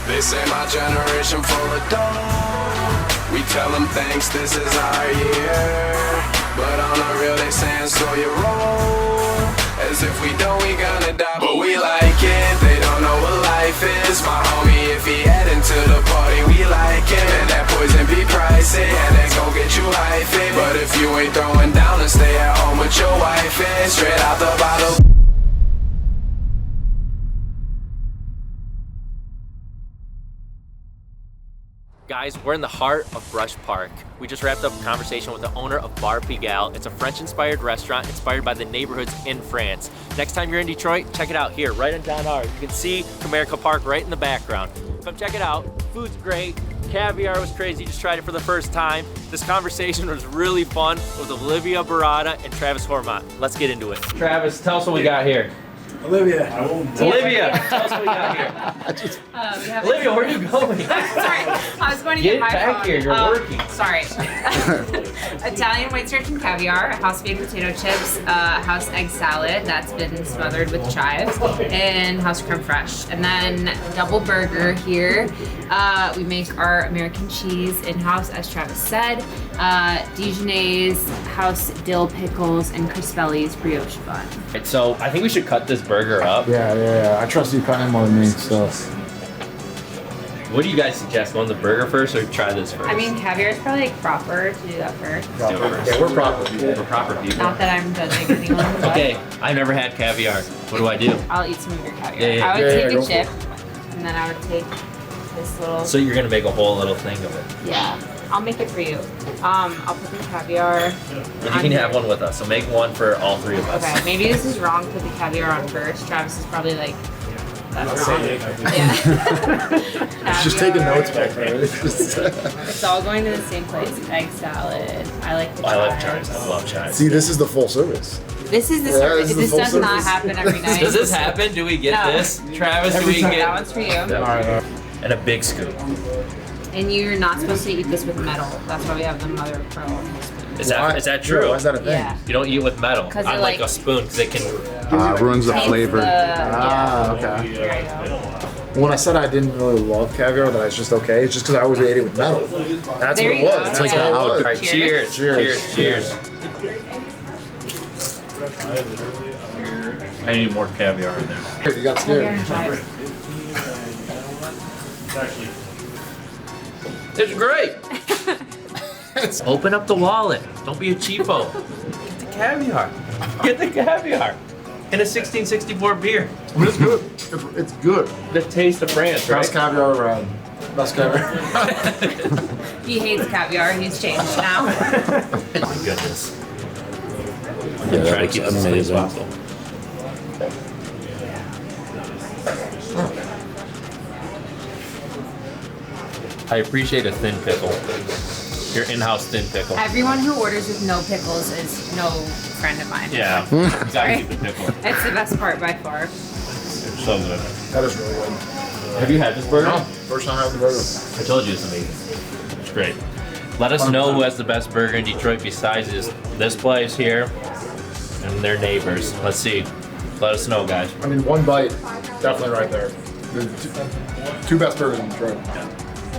They say my generation full of dough. We tell them thanks, this is our year. But on the real they saying slow your roll. As if we don't, we gonna die, but we like it. They don't know what life is. My homie, if he heading to the party, we like it. And that poison be pricey, and they gon' get you hyphy. But if you ain't throwing down, then stay at home with your wife. And straight out the bottle. Guys, we're in the heart of Brush Park. We just wrapped up a conversation with the owner of Bar Pigalle. It's a French-inspired restaurant inspired by the neighborhoods in France. Next time you're in Detroit, check it out here, right in Don R. You can see Comerica Park right in the background. Come check it out. Food's great. Caviar was crazy. Just tried it for the first time. This conversation was really fun with Olivia Baratta and Travis Fourmont. Let's get into it. Travis, tell us what we got here. Olivia, tell us what we got here. Olivia, where are you going? Sorry, I was going to get my back phone. here, you're working. Sorry. Italian white strips and caviar, house baked potato chips, house egg salad that's been smothered with chives, and house creme fraiche. And then double burger here. We make our American cheese in-house, as Travis said. Dijonnaise, house dill pickles, and Crispelli's brioche bun. Right, so I think we should cut this burger up. Yeah. I trust you cutting more than me, so. What do you guys suggest? Going the burger first or try this first? I mean, caviar is probably like proper to do that first. Let's do it first. Yeah, we're proper people. We're proper people. Not that I'm judging anyone. But Okay, I've never had caviar. What do I do? I'll eat some of your caviar. Yeah. I would take go a chip, and then I would take this little. So you're gonna make a whole little thing of it. Yeah, I'll make it for you. I'll put the caviar. You can have one with us. So make one for all three of us. Okay, maybe this is wrong. Put the caviar on first. Travis is probably like, that's wrong. Yeah. Just taking notes back there. It's all going to the same place. Egg salad. I like the chives. I love chives. I love chives. See, this is the full service. This is the Yeah, service. this is the This full does not service. happen every night. Does this happen? Do we get No. this? Travis, Every do we time. get That one's for you. All right. and a big scoop? And you're not supposed to eat this with metal. That's why we have the mother of pearl spoon. Is that true? Why is that a thing? Yeah. You don't eat it with metal. 'Cause I it, like like- a spoon because it can. Ruins the Taste flavor. yeah. Okay. There you go. When I said I didn't really love caviar, that I was just okay, it's just because I always ate it with metal. That's There what it you was. go. That's Yeah. what it was. All right, cheers. Cheers. Cheers. I need more caviar in there. You got scared. It's great. Open up the wallet. Don't be a cheapo. Get the caviar. Get the caviar. And a 1664 beer. But it's good. It's good. The taste of France, right? Best caviar around. Best caviar. He hates caviar. He's changed now. My goodness. I'm gonna try to keep it as clean as possible. I appreciate a thin pickle. Your in-house thin pickle. Everyone who orders with no pickles is no friend of mine. Yeah, you gotta keep the pickle. It's the best part by far. It's so good. That is really good. Have you had this burger? No, first time I had the burger. I told you it's amazing. It's great. Let us know who has the best burger in Detroit besides this place here and their neighbors. Let's see. Let us know, guys. I mean, one bite, definitely right there. The two best burgers in Detroit.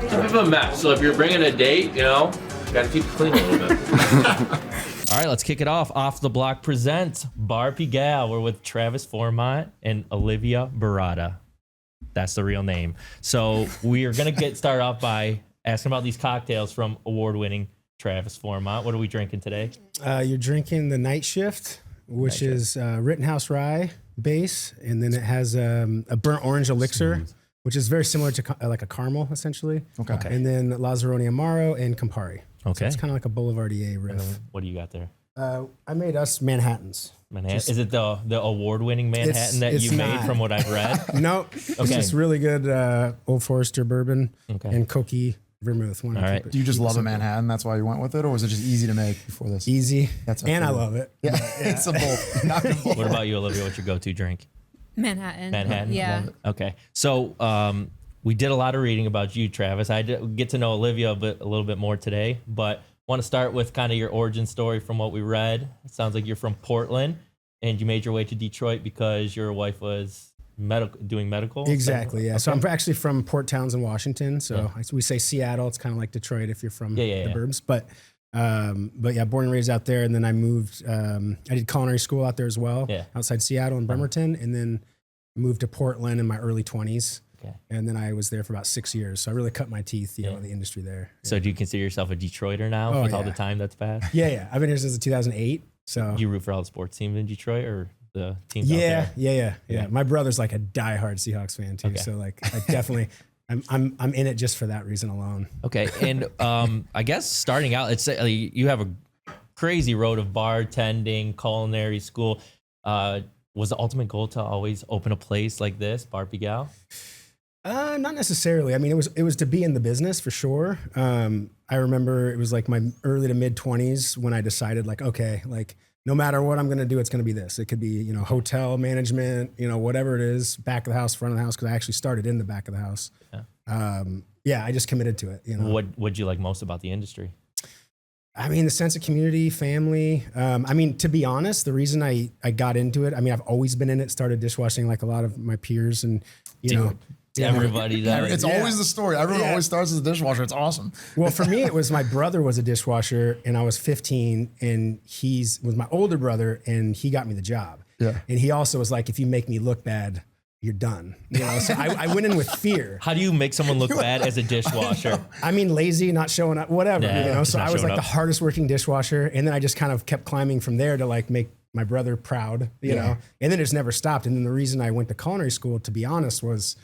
It's a bit of a mess. So if you're bringing a date, you know, you gotta keep it clean a little bit. All right, let's kick it off. Off the Block presents Bar Pigalle. We're with Travis Fourmont and Olivia Baratta. That's the real name. So we are gonna get started off by asking about these cocktails from award-winning Travis Fourmont. What are we drinking today? You're drinking the Night Shift, which is Rittenhouse Rye base, and then it has a burnt orange elixir, which is very similar to like a caramel, essentially. Okay. And then Lazzaroni Amaro and Campari. Okay. So it's kind of like a Boulevardier riff. What do you got there? I made us Manhattans. Manhattan. Is it the award-winning Manhattan that it's you made not. from what I've read? No, it's just really good Old Forester bourbon and Cokie vermouth. All right. Do you just love a Manhattan? That's why you went with it, or was it just easy to make before this? Easy. That's and I okay. love it. Yeah, it's a both. Not a both. What about you, Olivia? What's your go-to drink? Manhattan. Manhattan? Yeah. Okay. So we did a lot of reading about you, Travis. I did get to know Olivia a little bit more today, but want to start with kind of your origin story from what we read. It sounds like you're from Portland and you made your way to Detroit because your wife was doing medical? Exactly. Yeah. So I'm actually from Port Townsend, Washington. So Yeah. we say Seattle. It's kind of like Detroit if you're from the yeah. burbs. But yeah, born and raised out there. And then I moved. I did culinary school out there as well, outside Seattle in Bremerton, and then moved to Portland in my early 20s. Okay. And then I was there for about 6 years. So I really cut my teeth, in the industry there. So do you consider yourself a Detroiter now with all the time that's passed? Yeah. I've been here since 2008. So Do you root for all the sports teams in Detroit or the teams out there? Yeah. My brother's like a diehard Seahawks fan too. So like I definitely I'm in it just for that reason alone. Okay. And I guess starting out, it's you have a crazy road of bartending, culinary school. Was the ultimate goal to always open a place like this, Bar Pigalle? Not necessarily. I mean, it was to be in the business for sure. I remember it was like my early to mid 20s when I decided like, okay, like no matter what I'm going to do, it's going to be this. It could be, hotel management, whatever it is, back of the house, front of the house. Cause I actually started in the back of the house. I just committed to it. What'd you like most about the industry? I mean, the sense of community, family. I mean, to be honest, the reason I got into it, I mean, I've always been in it, started dishwashing like a lot of my peers and, everybody does. It's always the story. Everyone always starts as a dishwasher. It's awesome. Well, for me, it was my brother was a dishwasher and I was 15 and was my older brother and he got me the job. Yeah. And he also was like, if you make me look bad, you're done. So I went in with fear. How do you make someone look bad as a dishwasher? I mean, lazy, not showing up, whatever, So I was like the hardest working dishwasher. And then I just kind of kept climbing from there to like make my brother proud, you know, and then it just never stopped. And then the reason I went to culinary school, to be honest, was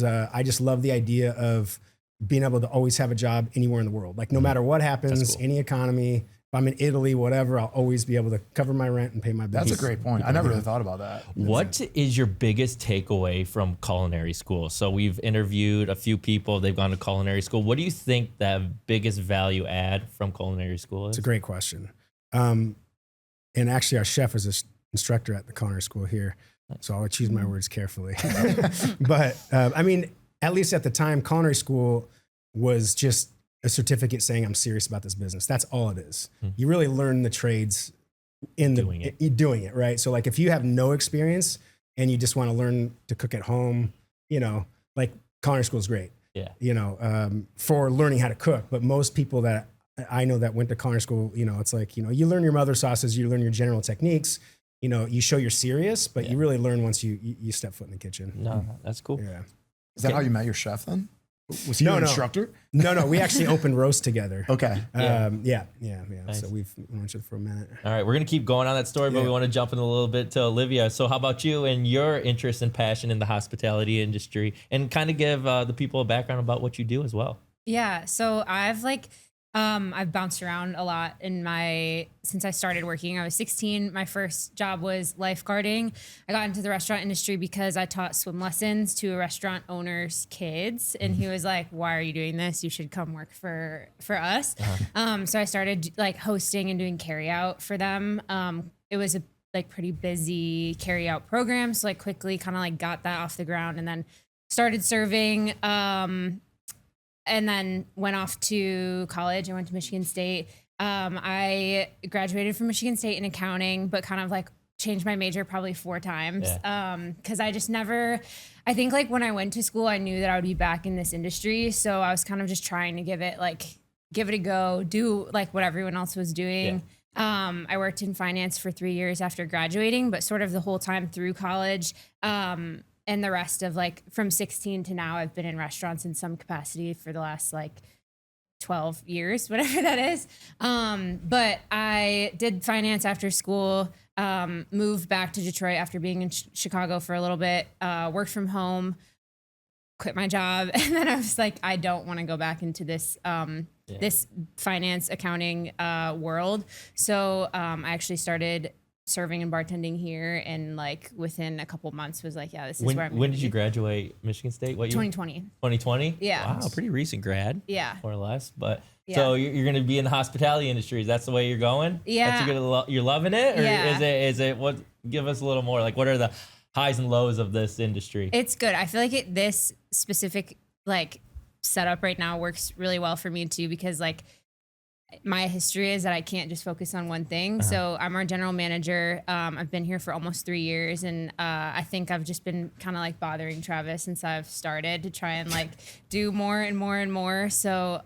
I just love the idea of being able to always have a job anywhere in the world. Like no matter what happens, any economy, if I'm in Italy, whatever, I'll always be able to cover my rent and pay my bills. That's a great point. I never really thought about that. What is your biggest takeaway from culinary school? So we've interviewed a few people, they've gone to culinary school. What do you think that biggest value add from culinary school is? It's a great question. And actually our chef is an instructor at the culinary school here. So I'll choose my words carefully. But I mean, at least at the time, culinary school was just a certificate saying I'm serious about this business. That's all it is. You really learn the trades in doing it, right? So like if you have no experience and you just want to learn to cook at home, like culinary school is great. Yeah. For learning how to cook. But most people that I know that went to culinary school, it's like, you learn your mother sauces, you learn your general techniques. You show you're serious, but you really learn once you step foot in the kitchen. No, that's cool. Yeah. Is that how you met your chef then? Was he your instructor? No. We actually opened roast together. Okay. Yeah. Nice. So we've known each other for a minute. All right, we're gonna keep going on that story, but we want to jump in a little bit to Olivia. So how about you and your interest and passion in the hospitality industry, and kind of give the people a background about what you do as well? Yeah. So I've bounced around a lot since I started working. I was 16. My first job was lifeguarding. I got into the restaurant industry because I taught swim lessons to a restaurant owner's kids. And he was like, why are you doing this? You should come work for us. So I started like hosting and doing carry out for them. It was a pretty busy carry out program. So quickly kind of got that off the ground and then started serving. And then went off to college. I went to Michigan State. I graduated from Michigan State in accounting, but kind of changed my major probably 4 times. Cause I just never, I think when I went to school, I knew that I would be back in this industry. So I was kind of just trying to give it a go, do what everyone else was doing. I worked in finance for 3 years after graduating, but sort of the whole time through college, and the rest of from 16 to now, I've been in restaurants in some capacity for the last 12 years, whatever that is. But I did finance after school, moved back to Detroit after being in Chicago for a little bit, worked from home, quit my job. And then I was like, I don't want to go back into this, this finance accounting world. So I actually started serving and bartending here, and within a couple months was this is where I'm when did you graduate Michigan State? What year? 2020. 2020? Yeah. Wow, pretty recent grad. Yeah. More or less. But so you're going to be in the hospitality industry. That's the way you're going? Yeah. You're loving it? Or yeah. is it what, give us a little more, what are the highs and lows of this industry? It's good. I feel this specific setup right now works really well for me too, because my history is that I can't just focus on one thing. So I'm our general manager. I've been here for almost 3 years, and I think I've just been kind of like bothering Travis since I've started to try and like do more and more and more. So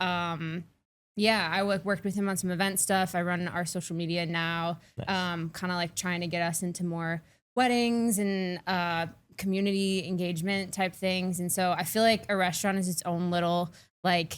yeah, I worked with him on some event stuff. I run our social media now, kind of like trying to get us into more weddings and community engagement type things. And so I feel like a restaurant is its own little like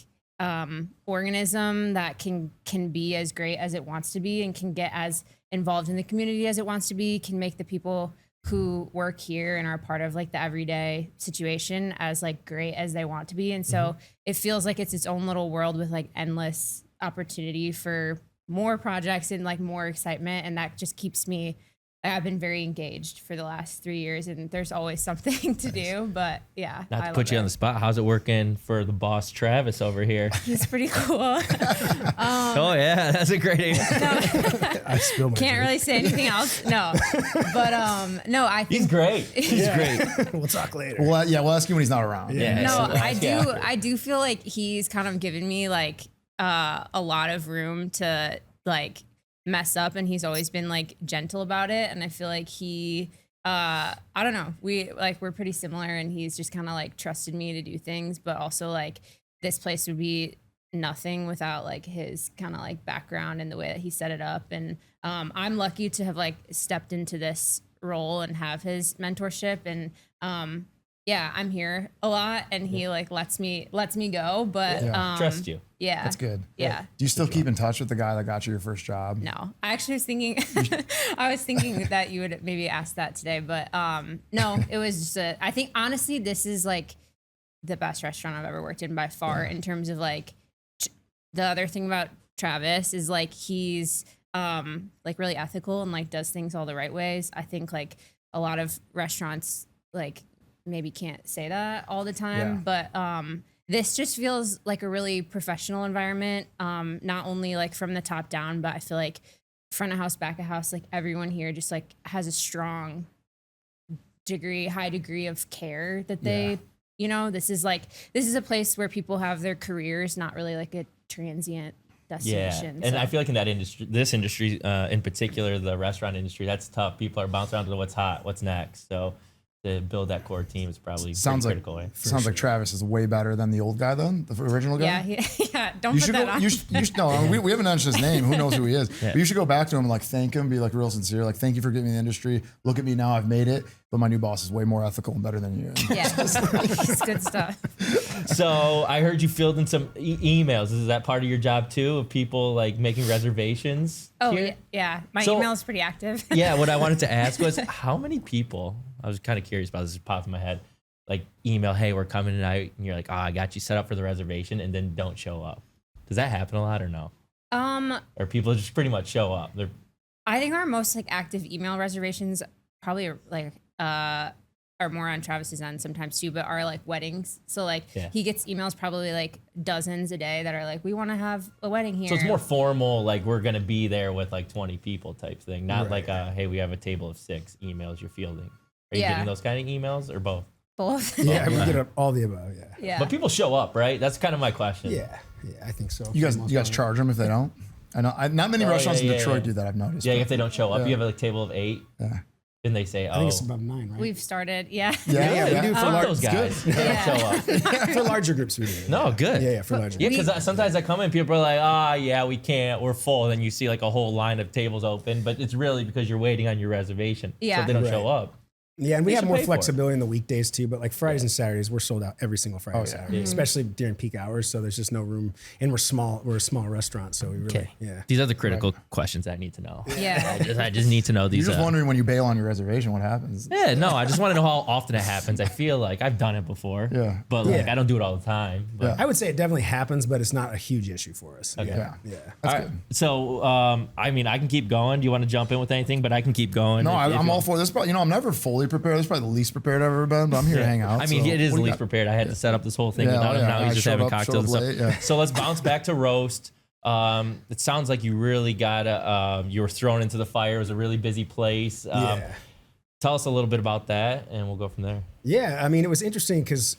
organism that can be as great as it wants to be and can get as involved in the community as it wants to be, can make the people who work here and are part of like the everyday situation as like great as they want to be. And so it feels like it's its own little world with like endless opportunity for more projects and like more excitement. And that just keeps me, I've been very engaged for the last 3 years, and there's always something to do. But yeah, Not to put you on the spot, how's it working for the boss Travis over here? He's pretty cool. Oh yeah, that's a great answer. I spill my Can't drink. really say anything else. No, but no, I think He's great. He's great. We'll talk later. Well, yeah, we'll ask you when he's not around. Yeah. no, Yeah. I do feel like he's kind of given me like a lot of room to like mess up, and he's always been like gentle about it. And I feel like he I don't know, we're pretty similar, and he's just kind of like trusted me to do things, but also like this place would be nothing without like his kind of like background and the way that he set it up. And I'm lucky to have like stepped into this role and have his mentorship. And yeah, I'm here a lot, and he like lets me go, but Yeah. Trust you. yeah, That's good. Yeah. Do you still keep in touch with the guy that got you your first job? No, I actually was thinking, I was thinking that you would maybe ask that today, but no, it was just I think honestly, this is like the best restaurant I've ever worked in by far in terms of like, the other thing about Travis is like, he's like really ethical and like does things all the right ways. I think like a lot of restaurants like maybe can't say that all the time, but this just feels like a really professional environment, not only like from the top down, but I feel like front of house, back of house, like everyone here just like has a strong high degree of care that they, you know, this is a place where people have their careers, not really like a transient destination. Yeah, and So- I feel like in that industry, this industry in particular, the restaurant industry, that's tough. People are bouncing around to what's hot, what's next. So to build that core team is probably Sounds pretty like critical. Right? sounds like Travis is way better than the old guy, then the original guy. yeah, don't You put should that go. on. You should no. We haven't mentioned his name. Who knows who he is? But you should go back to him and like thank him. Be like real sincere. Like, thank you for getting me in the industry. Look at me now. I've made it. But my new boss is way more ethical and better than you. Yeah, it's good stuff. So I heard you filled in some emails. Is that part of your job too, of people like making reservations? Oh here? yeah, my So- email is pretty active. Yeah, what I wanted to ask was how many people, I was kind of curious about this, just popped in my head, like email, hey, we're coming tonight, and you're like, I got you set up for the reservation, and then don't show up. Does that happen a lot or no? Or people just pretty much show up? I think our most like active email reservations probably like are more on Travis's end sometimes too, but are like weddings. So like he gets emails probably like dozens a day that are like, we want to have a wedding here. So it's more formal, like we're going to be there with like 20 people type thing, not like, hey, we have a table of 6 emails you're fielding. Are you getting those kind of emails or both? Both. Yeah, we get all the above. Yeah. Yeah. But people show up, right? That's kind of my question. Yeah, I think so. You guys charge them if they don't. I know. Not many restaurants in Detroit yeah. do that. I've noticed. Yeah, but- if they don't show up, you have a table of 8. Yeah. Then they say, I think it's above 9, right? We've started. Yeah. Yeah, we do for fuck large. those guys. They don't show up. For larger groups, we do. No, good. Yeah, for larger. Yeah, groups. because sometimes I come in, people are like, yeah, we can't, we're full. Then you see like a whole line of tables open, but it's really because you're waiting on your reservation. Yeah. So they don't Right. show up. Yeah, and we They have should more pay for it. flexibility in the weekdays too. But like Fridays and Saturdays, we're sold out every single Friday and Saturday, especially during peak hours. So there's just no room, and we're small. We're a small restaurant, so we really, These are the critical questions I need to know. Yeah. I just need to know these. You're just wondering when you bail on your reservation, what happens? Yeah, no, I just want to know how often it happens. I feel like I've done it before. Yeah. But like I don't do it all the time. But I would say it definitely happens, but it's not a huge issue for us. Okay. Yeah. all right. So, I mean, I can keep going. Do you want to jump in with anything? But I can keep going. No, if I'm you- all for this. Probably, I'm never fully prepared. This is probably the least prepared I've ever been, but I'm here to hang out. I mean, so it is what the do you least got? prepared. I had to set up this whole thing Yeah, without him. yeah, Now I he's just showed having up cocktails and late, stuff. yeah. So let's bounce back to roast. It sounds like you really got you were thrown into the fire. It was a really busy place. Yeah. tell us a little bit about that, and we'll go from there. Yeah, I mean, it was interesting because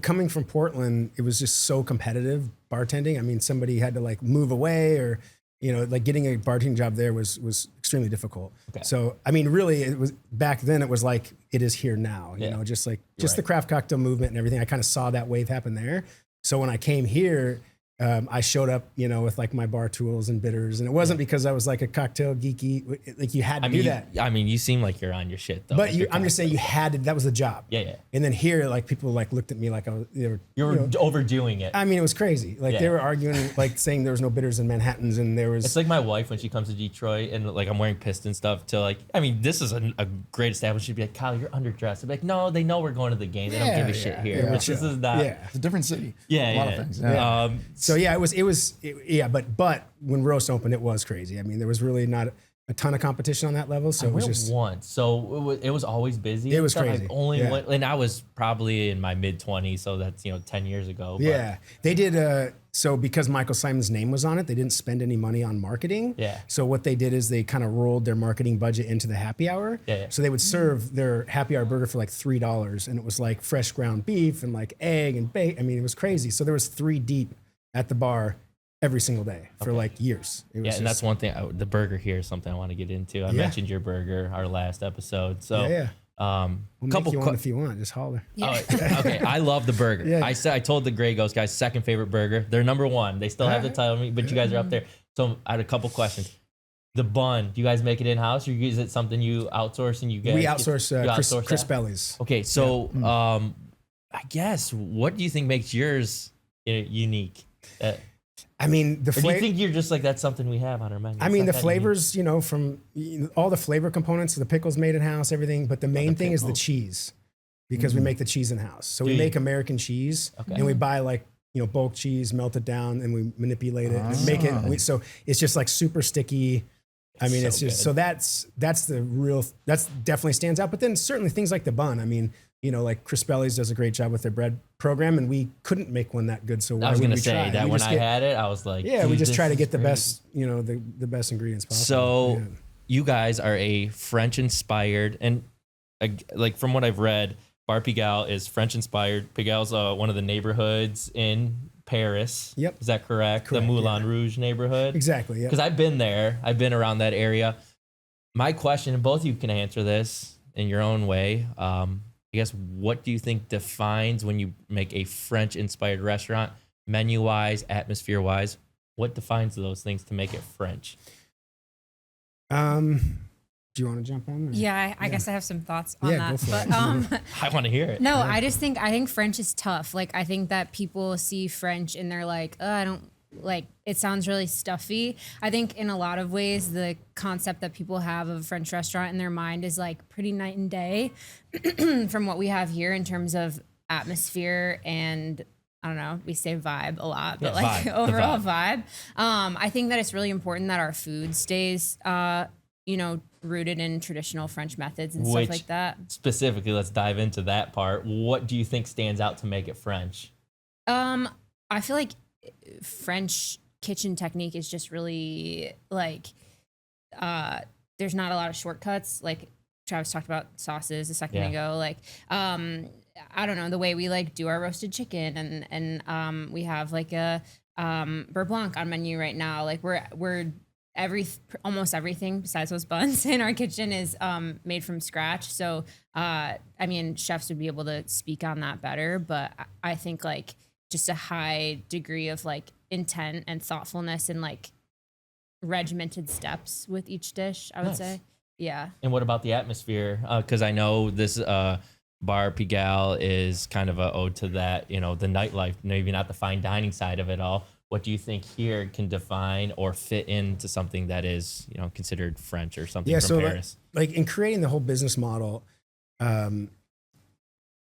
coming from Portland, it was just so competitive bartending. I mean, somebody had to like move away, or like getting a bartending job there was extremely difficult. Okay. So I mean, really, it was back then. It was like it is here now. You know, just the craft cocktail movement and everything. I kind of saw that wave happen there. So when I came here, I showed up, with like my bar tools and bitters, and it wasn't because I was like a cocktail geeky. Like you had to do that. I mean, you seem like you're on your shit though. But I'm just saying you had to. That was the job. Yeah. And then here, like people like looked at me like I was. You were overdoing it. I mean, it was crazy. Like they were arguing, like saying there was no bitters in Manhattans, and there was. It's like my wife when she comes to Detroit and like I'm wearing Piston stuff to like. I mean, this is a great establishment. She'd be like, "Kyle, you're underdressed." I'd be like, "No, they know we're going to the game. They don't give a shit here." Which this is not. Yeah, It's a different city. Yeah, a lot of things. Yeah. So yeah, but when Roast opened, it was crazy. I mean, there was really not a ton of competition on that level. So it was just once. So it was always busy. It was crazy. I only went, and I was probably in my mid 20s, so that's 10 years ago. But yeah, they did. So because Michael Simon's name was on it, they didn't spend any money on marketing. Yeah. So what they did is they kind of rolled their marketing budget into the happy hour. Yeah. So they would serve their happy hour burger for like $3, and it was like fresh ground beef and like egg and bacon. I mean, it was crazy. So there was 3 deep at the bar every single day for like years. It was and that's one thing. The burger here is something I want to get into. I mentioned your burger our last episode. So we'll make you one if you want. Just holler. Yeah. Okay, I love the burger. Yeah. I told the Grey Ghost guys, second favorite burger. They're number 1. They still have the title, but you guys are up there. So I had a couple questions. The bun, do you guys make it in house, or is it something you outsource and you get? We outsource Chris Belly's. Okay, so I guess what do you think makes yours unique? I mean, do you think you're just like that's something we have on our menu? I mean, the flavors, from all the flavor components, the pickles made in house, everything. But the main thing is the cheese, because we make the cheese in house. So we make American cheese, and we buy like bulk cheese, melt it down, and we manipulate it, and make it. So it's just like super sticky. I mean, it's just good. So that's definitely stands out. But then certainly things like the bun. I mean, like Chris Belly's does a great job with their bread program, and we couldn't make one that good. So I was going to say that when I had it, I was like, we just try to get the best, the best ingredients possible. So you guys are a French-inspired, and like from what I've read, Bar Pigalle is French-inspired. Pigalle's one of the neighborhoods in Paris. Yep. Is that correct? The Moulin Rouge neighborhood? Exactly, yeah. Because I've been there. I've been around that area. My question, and both of you can answer this in your own way, I guess, what do you think defines when you make a French-inspired restaurant, menu-wise, atmosphere-wise? What defines those things to make it French? Do you want to jump on? Yeah, I guess I have some thoughts on that. Go for but it. I want to hear it. No, I think French is tough. Like, I think that people see French and they're like, oh, I don't like, it sounds really stuffy. I think in a lot of ways, the concept that people have of a French restaurant in their mind is like pretty night and day from what we have here in terms of atmosphere and I don't know, we say vibe a lot, but like vibe, overall vibe. I think that it's really important that our food stays, rooted in traditional French methods and stuff like that. Specifically, let's dive into that part. What do you think stands out to make it French? I feel like French kitchen technique is just really like, there's not a lot of shortcuts. Like Travis talked about sauces a second ago. Like, I don't know, the way we like do our roasted chicken and we have like a beurre blanc on menu right now. Like we're almost everything besides those buns in our kitchen is made from scratch. So I mean, chefs would be able to speak on that better, but I think like just a high degree of like intent and thoughtfulness and like regimented steps with each dish, I would say. Yeah. And what about the atmosphere? Because I know this Bar Pigalle is kind of a ode to that, the nightlife, maybe not the fine dining side of it all. What do you think here can define or fit into something that is, considered French or something from Paris? Like in creating the whole business model,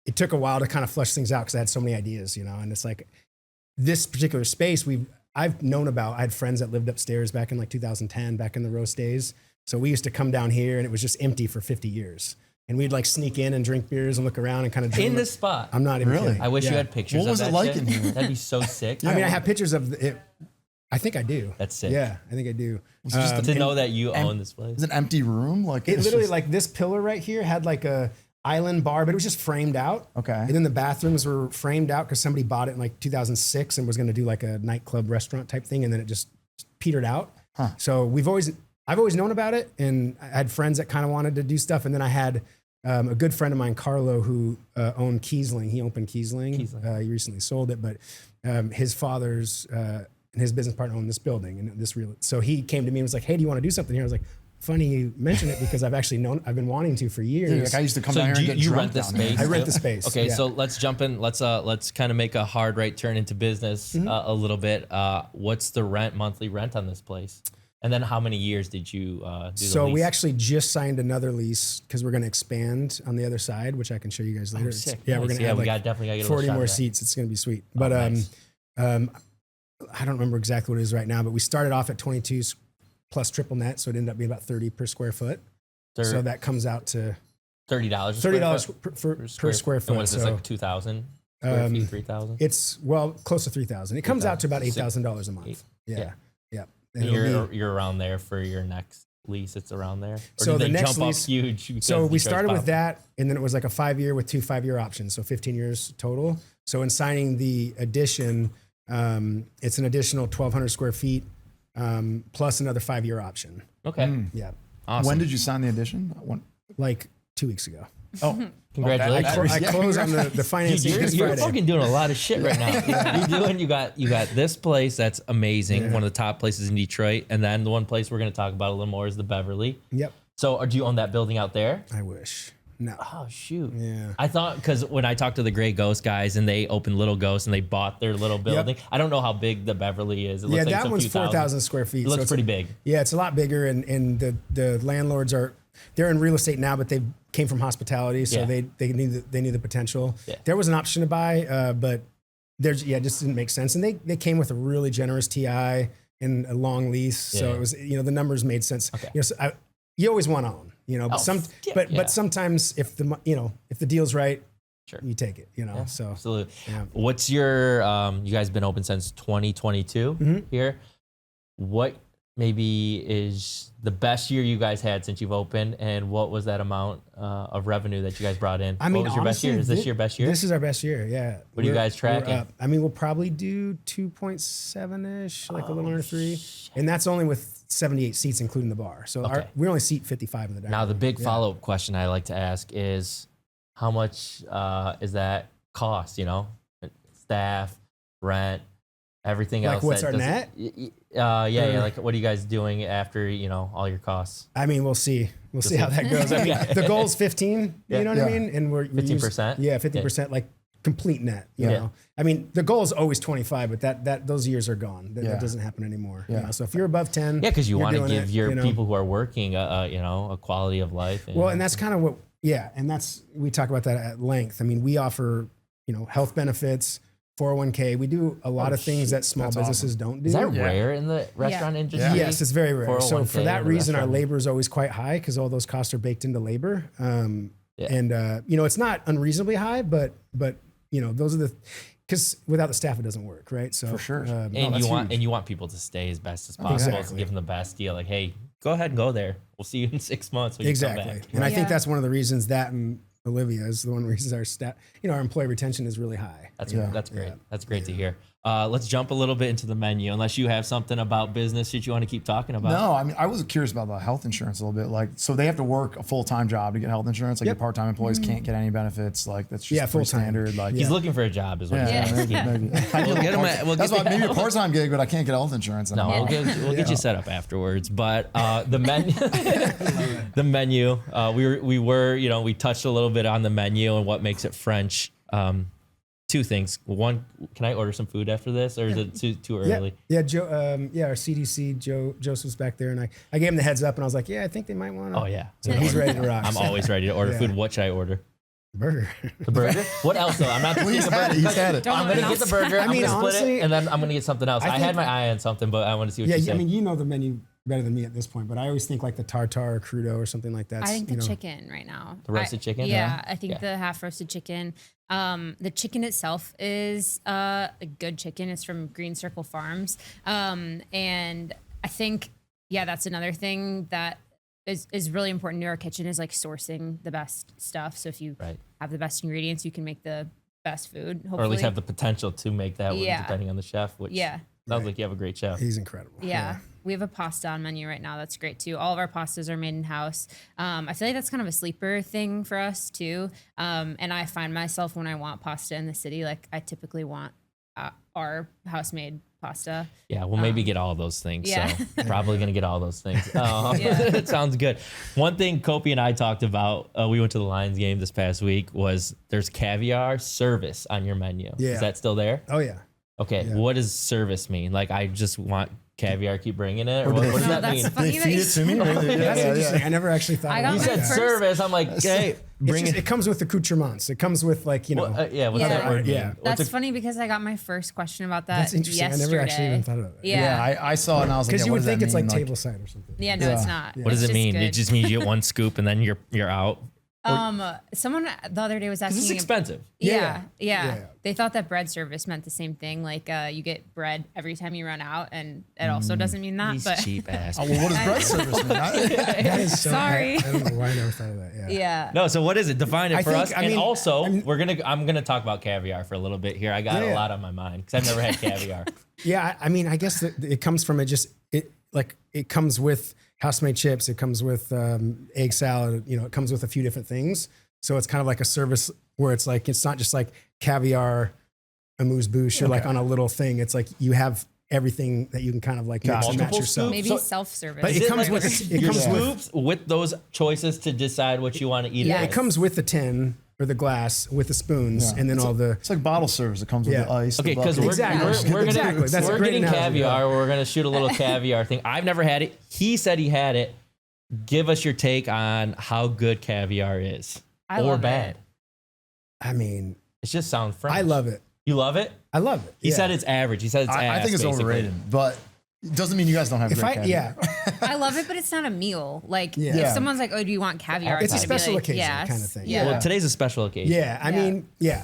it took a while to kind of flesh things out because I had so many ideas, and it's like this particular space I've known about. I had friends that lived upstairs back in like 2010, back in the roast days. So we used to come down here and it was just empty for 50 years. And we'd like sneak in and drink beers and look around and kind of in this spot. I'm not even kidding. I wish you had pictures. What was of it that like shit. in here? That'd be so sick. I mean, I have pictures of it. I think I do. That's sick. Yeah, I think I do. To know that you own this place. It's an empty room. Like It it's literally, just- like this pillar right here had like a island bar, but it was just framed out. Okay. And then the bathrooms were framed out because somebody bought it in like 2006 and was going to do like a nightclub restaurant type thing, and then it just petered out. So I've always known about it, and I had friends that kind of wanted to do stuff, and then I had a good friend of mine, Carlo, who owned Kiesling. He opened Kiesling. He recently sold it, but his father's and his business partner owned this building and this real. So he came to me and was like, "Hey, do you want to do something here?" I was like, "Funny you mention it because I've been wanting to for years." Dude, like I used to come down here and get you drunk rent the down there. space? I rent the space. Okay, yeah. so let's jump in. Let's kind of make a hard right turn into business a little bit. What's the monthly rent on this place? And then how many years did you do the So lease? we actually just signed another lease because we're going to expand on the other side, which I can show you guys later. It's- sick. Yeah, we're Nice. going to add we like definitely gotta get a 40 little more shot of that. seats. It's going to be sweet. But nice. I don't remember exactly what it is right now, but we started off at 22 plus triple net, so it ended up being about 30 per square foot. So that comes out to $30. per square foot. And what is this, so like 2,000 square feet, 3,000? it's close to 3,000. It comes out to about $8,000 a month. Yeah. And And it'll be- you're around there for your next lease. It's around there. Or So did the they next jump lease- up huge? because So we Detroit's started with popping? that, and then it was like a 5-year with 2 5-year options, so 15 years total. So in signing the addition, it's an additional 1,200 square feet plus another 5-year option. Okay. Yeah, Awesome. When did you sign the addition? like 2 weeks ago. Oh, Congratulations. I closed on the financing Dude, this you're Friday. fucking doing a lot of shit right now. You got this place that's amazing, one of the top places in Detroit, and then the one place we're going to talk about a little more is the Beverly. Yep, So, do you own that building out there? I wish. No. Oh shoot! Yeah. I thought because when I talked to the Gray Ghost guys and they opened Little Ghost and they bought their little building. I don't know how big the Beverly is. It looks Yeah, like that it's a one's few thousand. 4,000 square feet. It looks it's pretty big. Yeah, it's a lot bigger, and the landlords they're in real estate now, but they came from hospitality, so Yeah. they knew the potential. Yeah. There was an option to buy, but it just didn't make sense, and they came with a really generous TI and a long lease, so Yeah. it was the numbers made sense. Okay. So you always want to own, but but sometimes if the deal's right, Sure. you take it, So Absolutely. Yeah. What's your? You guys been open since 2022 here. What maybe is the best year you guys had since you've opened, and what was that amount of revenue that you guys brought in? I mean, what was your best year? Is this your best year? This is our best year. Yeah. What are you guys We're tracking? up. I mean, we'll probably do 2.7-ish, like a little under 3, and that's only with 78 seats, including the bar. So Okay. we only seat 55 in the dining Now, the room. big follow-up question I like to ask is, how much is that cost? Staff, rent, everything Like else. what's that our doesn't- net? Yeah. Like, what are you guys doing after all your costs? I mean, we'll see. We'll see how that goes. I mean, the goal is 15. You know what I mean? And we're 15%? Yeah, 50%, like complete net. You know, I mean, the goal is always 25, but that those years are gone. That doesn't happen anymore. Yeah. So if you're above 10, Yeah, because you you're want to doing give it, your people who are working, a quality of life. Well, and that's kind of what, and we talk about that at length. I mean, we offer, health benefits, 401k. We do a lot of things that small businesses don't do. is that rare in the restaurant industry? Yes, it's very rare. So 401k for that in the reason, our restaurant. labor is always quite high because all those costs are baked into labor. And it's not unreasonably high, but those are because without the staff, it doesn't work, right? So For sure. And you want people to stay as best as possible. Exactly. To give them the best deal. Like, hey, go ahead and go there. We'll see you in 6 months when you come exactly. back. And I think Yeah. that's one of the reasons that and Olivia is the one reason our staff, our employee retention is really high. That's great. Yeah. That's great to hear. Let's jump a little bit into the menu, unless you have something about business that you want to keep talking about. No, I mean, I was curious about the health insurance a little bit. Like, so they have to work a full-time job to get health insurance. Like, your part-time employees can't get any benefits. Like, that's just pretty full-time. standard. Like, He's looking for a job, is what he's yeah, saying. maybe. We'll get him. That's why maybe a part-time gig, but I can't get health insurance. No, we'll get you set up afterwards. But the menu, we touched a little bit on the menu and what makes it French. Two things. One, can I order some food after this, or is it too early? Yeah, Joe. Our CDC Joseph's back there, and I gave him the heads up, and I was like, I think they might want to. Oh yeah, He's ready to rock. I'm always ready to order Yeah. food. What should I order? Burger. The burger? What else though? I'm not gonna get the burger. He's had it. I'm gonna get the burger. I'm mean, gonna split honestly, it, and then I'm gonna get something else. I had think- my eye on something, but I want to see what Yeah, you say. I mean, the menu better than me at this point, but I always think like the tartare or crudo or something like that. I think the chicken right now. The roasted chicken? Yeah, I think Yeah. the half roasted chicken. The chicken itself is a good chicken. It's from Green Circle Farms. And I think, yeah, that's another thing that is really important to our kitchen is like sourcing the best stuff. So if you have the best ingredients, you can make the best food, hopefully. Or at least have the potential to make that one, Yeah. depending on the chef, which sounds like you have a great chef. He's incredible. Yeah. We have a pasta on menu right now. That's great too. All of our pastas are made in house. I feel like that's kind of a sleeper thing for us too. And I find myself when I want pasta in the city, like I typically want our house made pasta. Yeah, we'll maybe get all of those things. yeah. So probably going to get all those things. It sounds good. One thing Kopi and I talked about, we went to the Lions game this past week, was there's caviar service on your menu. Yeah. Is that still there? Oh yeah. Okay, what does service mean? Like I just want caviar, keep bringing it? Or Or what, do what does No, that that's mean? funny They that feed you it to me. Really? That's interesting. I never actually thought I about got You my that. said first- service. I'm like, hey, bring It comes with accoutrements. It comes with like, you know. What's Yeah. that word mean? Yeah. What's That's funny because I got my first question about that That's interesting. yesterday. I never actually even thought of that. Yeah. I saw it and I was like, Because yeah, you what would does that think it's like mean? table side or something. Yeah, no, it's not. What does It's it mean? good. It just means you get one scoop and then you're out. Someone the other day was asking. It's expensive. Yeah. Yeah. They thought that bread service meant the same thing. Like you get bread every time you run out, and it also doesn't mean that. These But cheap ass. Oh, well, what does bread service mean? That is so, Sorry. I don't know why I never thought of that. Yeah. yeah. No, so what is it? Define it I for think- us. I And mean- also, I mean- I'm gonna talk about caviar for a little bit here. I got Yeah. a lot on my mind because I've never had caviar. Yeah, I mean, I guess that it comes from it comes with house-made chips. It comes with egg salad. You know, it comes with a few different things. So it's kind of like a service where it's like it's not just like caviar, amuse-bouche, or like on a little thing. It's like you have everything that you can kind of like mix and match Multiple yourself. scoops? Maybe So- self-service. But Is it comes like with it your comes with scoops with those choices to decide what you want to eat. Yeah. it it with. comes with the tin or the glass with the spoons, and then all the. It's like bottle service. It comes with Yeah. the ice. Okay, the because bucket. Exactly. we're Exactly. That's a we're great getting analogy, caviar. We're gonna shoot a little caviar thing. I've never had it. He said he had it. Give us your take on how good caviar is, I or love bad. it. I mean, It just sounds French. I love it. You love it. I love it. He Yeah. said it's average. He said it's. I think it's basically. overrated, but it doesn't mean you guys don't have If great I caviar. I love it, but it's not a meal. Like Yeah. if Yeah. someone's like, "Oh, do you want caviar?" It's a I'm gonna be special like, occasion yes. kind of thing. Yeah. Well, today's a special occasion. Yeah, I mean, yeah.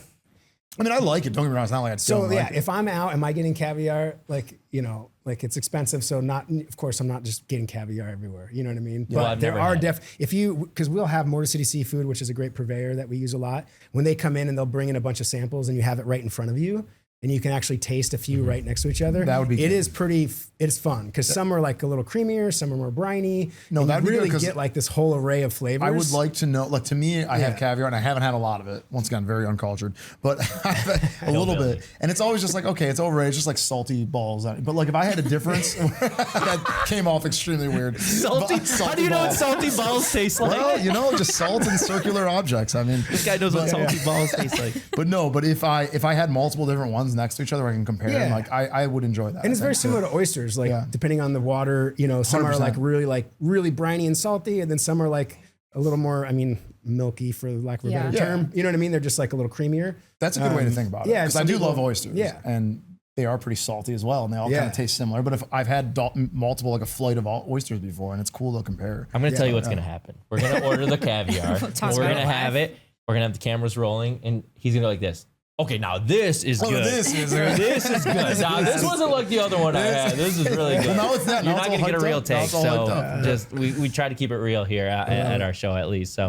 I mean, I like it. Don't get me wrong. It's not like I So don't yeah, like it. if I'm out, am I getting caviar? Like, you know, like it's expensive. So not, of course, I'm not just getting caviar everywhere. You know what I mean? Well, But I've there never are had if you, because we'll have Motor City Seafood, which is a great purveyor that we use a lot. When they come in and they'll bring in a bunch of samples and you have it right in front of you. And you can actually taste a few right next to each other. That would be It good. is pretty. It's fun because some are like a little creamier, some are more briny. No, and that'd you be good really 'cause get like this whole array of flavors. I would like to know, like to me, I have Yeah. caviar and I haven't had a lot of it. Once again, very uncultured, but I've had a little Hillbilly. bit. And it's always just like, okay, it's overrated. It's just like salty balls on it. But like if I had a difference, that came off extremely weird. Salty. But How do you know what balls. salty balls taste like? Well, you know, just salt and circular objects. I mean, This guy knows what salty balls taste like. but no, but if I had multiple different ones next to each other, I can compare them. Yeah. Like I would enjoy that. And it's I very think. similar to oysters, like Yeah. depending on the water, you know, some are 100%. like really briny and salty, and then some are like a little more, I mean, milky for lack of a better Yeah. term. You know what I mean? They're just like a little creamier. That's a good way to think about it. yeah, because I some do people- love oysters. yeah. and they are pretty salty as well, and they all Yeah. kind of taste similar. But if I've had multiple, like a flight of oysters before, and it's cool to compare. I'm going to tell you what's going to happen. We're going to order the caviar. Talk and about we're going it to live. have it. We're going to have the cameras rolling, and he's going to go like this. Okay, now this is good. This is good. This is good. Now this wasn't like the other one I had. This is really good. Now it's not. You're Now not it's going all to get a hyped real up. Now take. it's all So hyped up. just we try to keep it real here at our show at least. So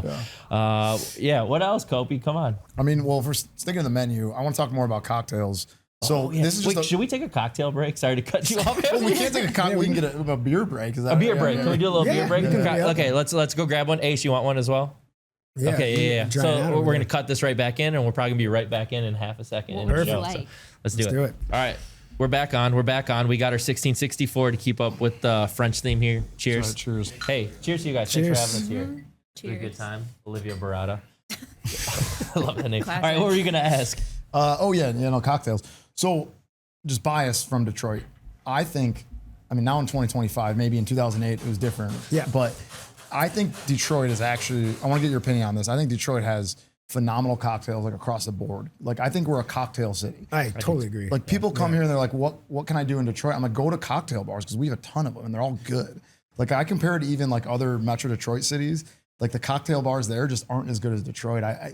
yeah, what else, Kopi? Come on. I mean, well, for sticking to the menu, I want to talk more about cocktails. So Yeah. this is Wait, just. should we take a cocktail break? Sorry to cut you off. Well, we can't take a cocktail. We can get a beer break. Is that A beer break. Can we do a little Yeah, beer break? yeah. Okay, let's go grab one. Ace, you want one as well? Yeah, Okay, yeah. drying out So over we're gonna there. cut this right back in, and we're probably gonna be right back in half a second. What in the would you show. like? So let's do do it. it. All right, we're back on. We're back on. We got our 1664 to keep up with the French theme here. Cheers. Right, cheers. Hey, cheers to you guys. Cheers. Thanks for having us here. Pretty good Cheers. time. Olivia Baratta. I love that name. Classic. All right, what were you gonna ask? Cocktails. So just bias from Detroit. I think, I mean, now in 2025, maybe in 2008, it was different. Yeah. But I think Detroit is actually, I want to get your opinion on this. I think Detroit has phenomenal cocktails like across the board. Like, I think we're a cocktail city. I totally agree. Like people come here and they're like, what can I do in Detroit? I'm like, go to cocktail bars because we have a ton of them and they're all good. Like I compare it to even like other Metro Detroit cities. Like the cocktail bars there just aren't as good as Detroit. I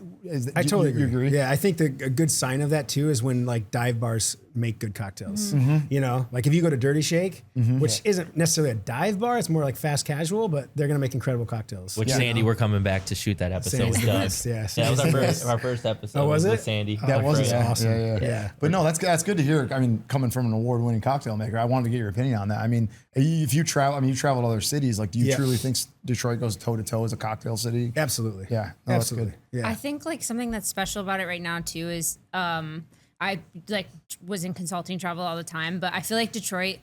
totally agree. You agree? Yeah, I think a good sign of that too is when like dive bars make good cocktails. You know, like if you go to Dirty Shake, which isn't necessarily a dive bar, it's more like fast casual, but they're gonna make incredible cocktails. Which Sandy, we're coming back to shoot that episode Sandy's with the Doug. best, yeah. That was our first episode. Oh, was with it? Sandy. That was awesome. Yeah. But no, that's good to hear. I mean, coming from an award-winning cocktail maker, I wanted to get your opinion on that. I mean, if you travel, you travel to other cities. Like, do you truly think Detroit goes toe to toe as a cocktail city? Absolutely. Yeah. No, absolutely. That's good. Yeah. I think like something that's special about it right now too is I like was in consulting travel all the time, but I feel like Detroit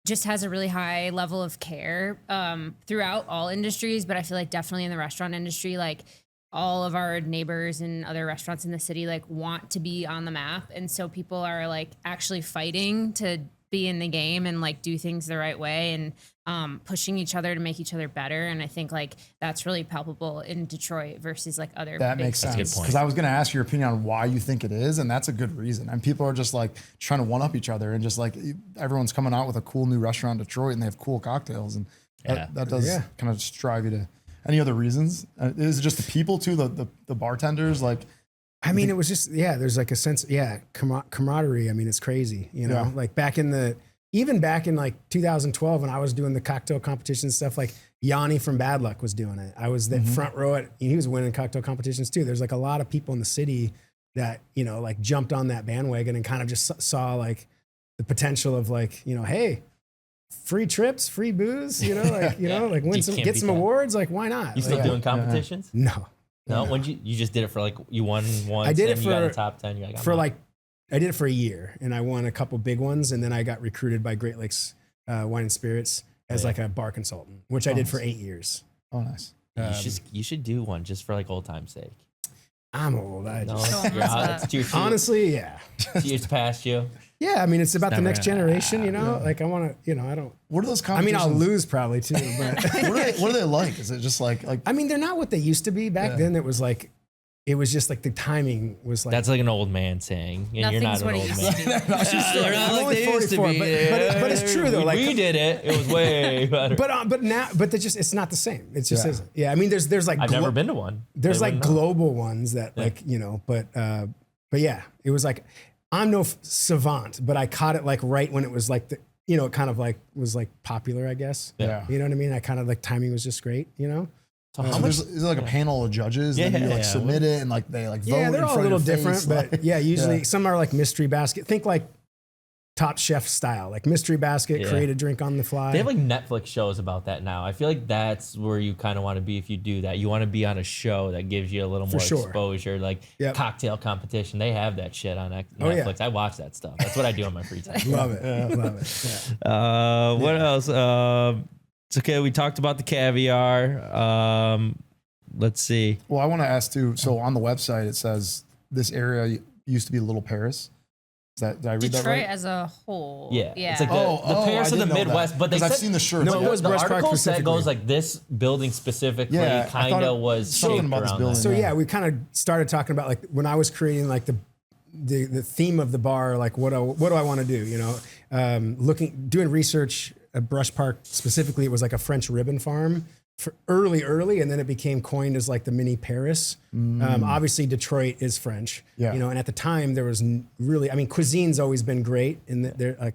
just has a really high level of care throughout all industries, but I feel like definitely in the restaurant industry, like all of our neighbors and other restaurants in the city like want to be on the map, and so people are like actually fighting to be in the game and like do things the right way and pushing each other to make each other better. And I think like that's really palpable in Detroit versus like other. That big makes cities. sense. Because I was going to ask your opinion on why you think it is, and that's a good reason. And people are just like trying to one up each other, and just like everyone's coming out with a cool new restaurant in Detroit, and they have cool cocktails, and that does kind of just drive you to. Any other reasons? Is it just the people too, the bartenders? Like, I mean, it was just, there's like a sense, camaraderie. I mean, it's crazy, you know, like even back in like 2012 when I was doing the cocktail competition stuff, like Yanni from Bad Luck was doing it. I was the front row he was winning cocktail competitions too. There's like a lot of people in the city that, you know, like jumped on that bandwagon and kind of just saw like the potential of like, you know, hey, free trips, free booze, you know, like, you know, like get some awards. Like, why not? You still doing competitions? No. No, when you just did it for like you won once. I did it and you got a top 10. You're like, I did it for a year, and I won a couple big ones, and then I got recruited by Great Lakes Wine and Spirits as like a bar consultant, which I did for 8 years. Oh, nice. You should do one just for like old time's sake. I'm old. Honestly, yeah. Years past you. Yeah, I mean, it's about the next generation, you know? Like, I want to, you know, I don't. What are those I mean, competitions? I'll lose probably too, but. What are they like? Is it just like? I mean, they're not what they used to be. Back then, it was just like the timing was like. That's like an old man saying, and you're not an old man. I'm only 44, but it's true though. Like we did it. It was way better. But it's not the same. It just isn't. Yeah, I mean, there's like. I've never been to one. There's like global ones that like, you know, but yeah, it was like, I'm no savant, but I caught it like right when it was like you know, it kind of like was like popular, I guess. Yeah. You know what I mean? I kind of like timing was just great, you know? So how much is it like a panel of judges? Yeah, that you like submit it and like they like vote. Yeah, they're in all a front little of your different, face, but like, yeah, usually some are like mystery basket. Think like Top Chef style, like mystery basket, create a drink on the fly. They have like Netflix shows about that now. I feel like that's where you kind of want to be if you do that. You want to be on a show that gives you a little more exposure, like cocktail competition. They have that shit on Netflix. I watch that stuff. That's what I do on my free time. Love it. Love it. Yeah. What else? It's okay. We talked about the caviar. Let's see. Well, I want to ask too. So on the website, it says this area used to be Little Paris. Did I read Detroit that right? as a whole. Yeah. Yeah. It's like the Paris of the Midwest. But I've seen the shirts. No, it was the Brush Park article specifically. goes like this building specifically Yeah, I thought kind it- of was something shaped about this around building. that. So yeah, we kind of started talking about like when I was creating like the theme of the bar, like what do I want to do? You know, doing research at Brush Park specifically, it was like a French ribbon farm for early, and then it became coined as like the mini Paris. Obviously, Detroit is French, you know, and at the time there was really, I mean, cuisine's always been great, and they're like,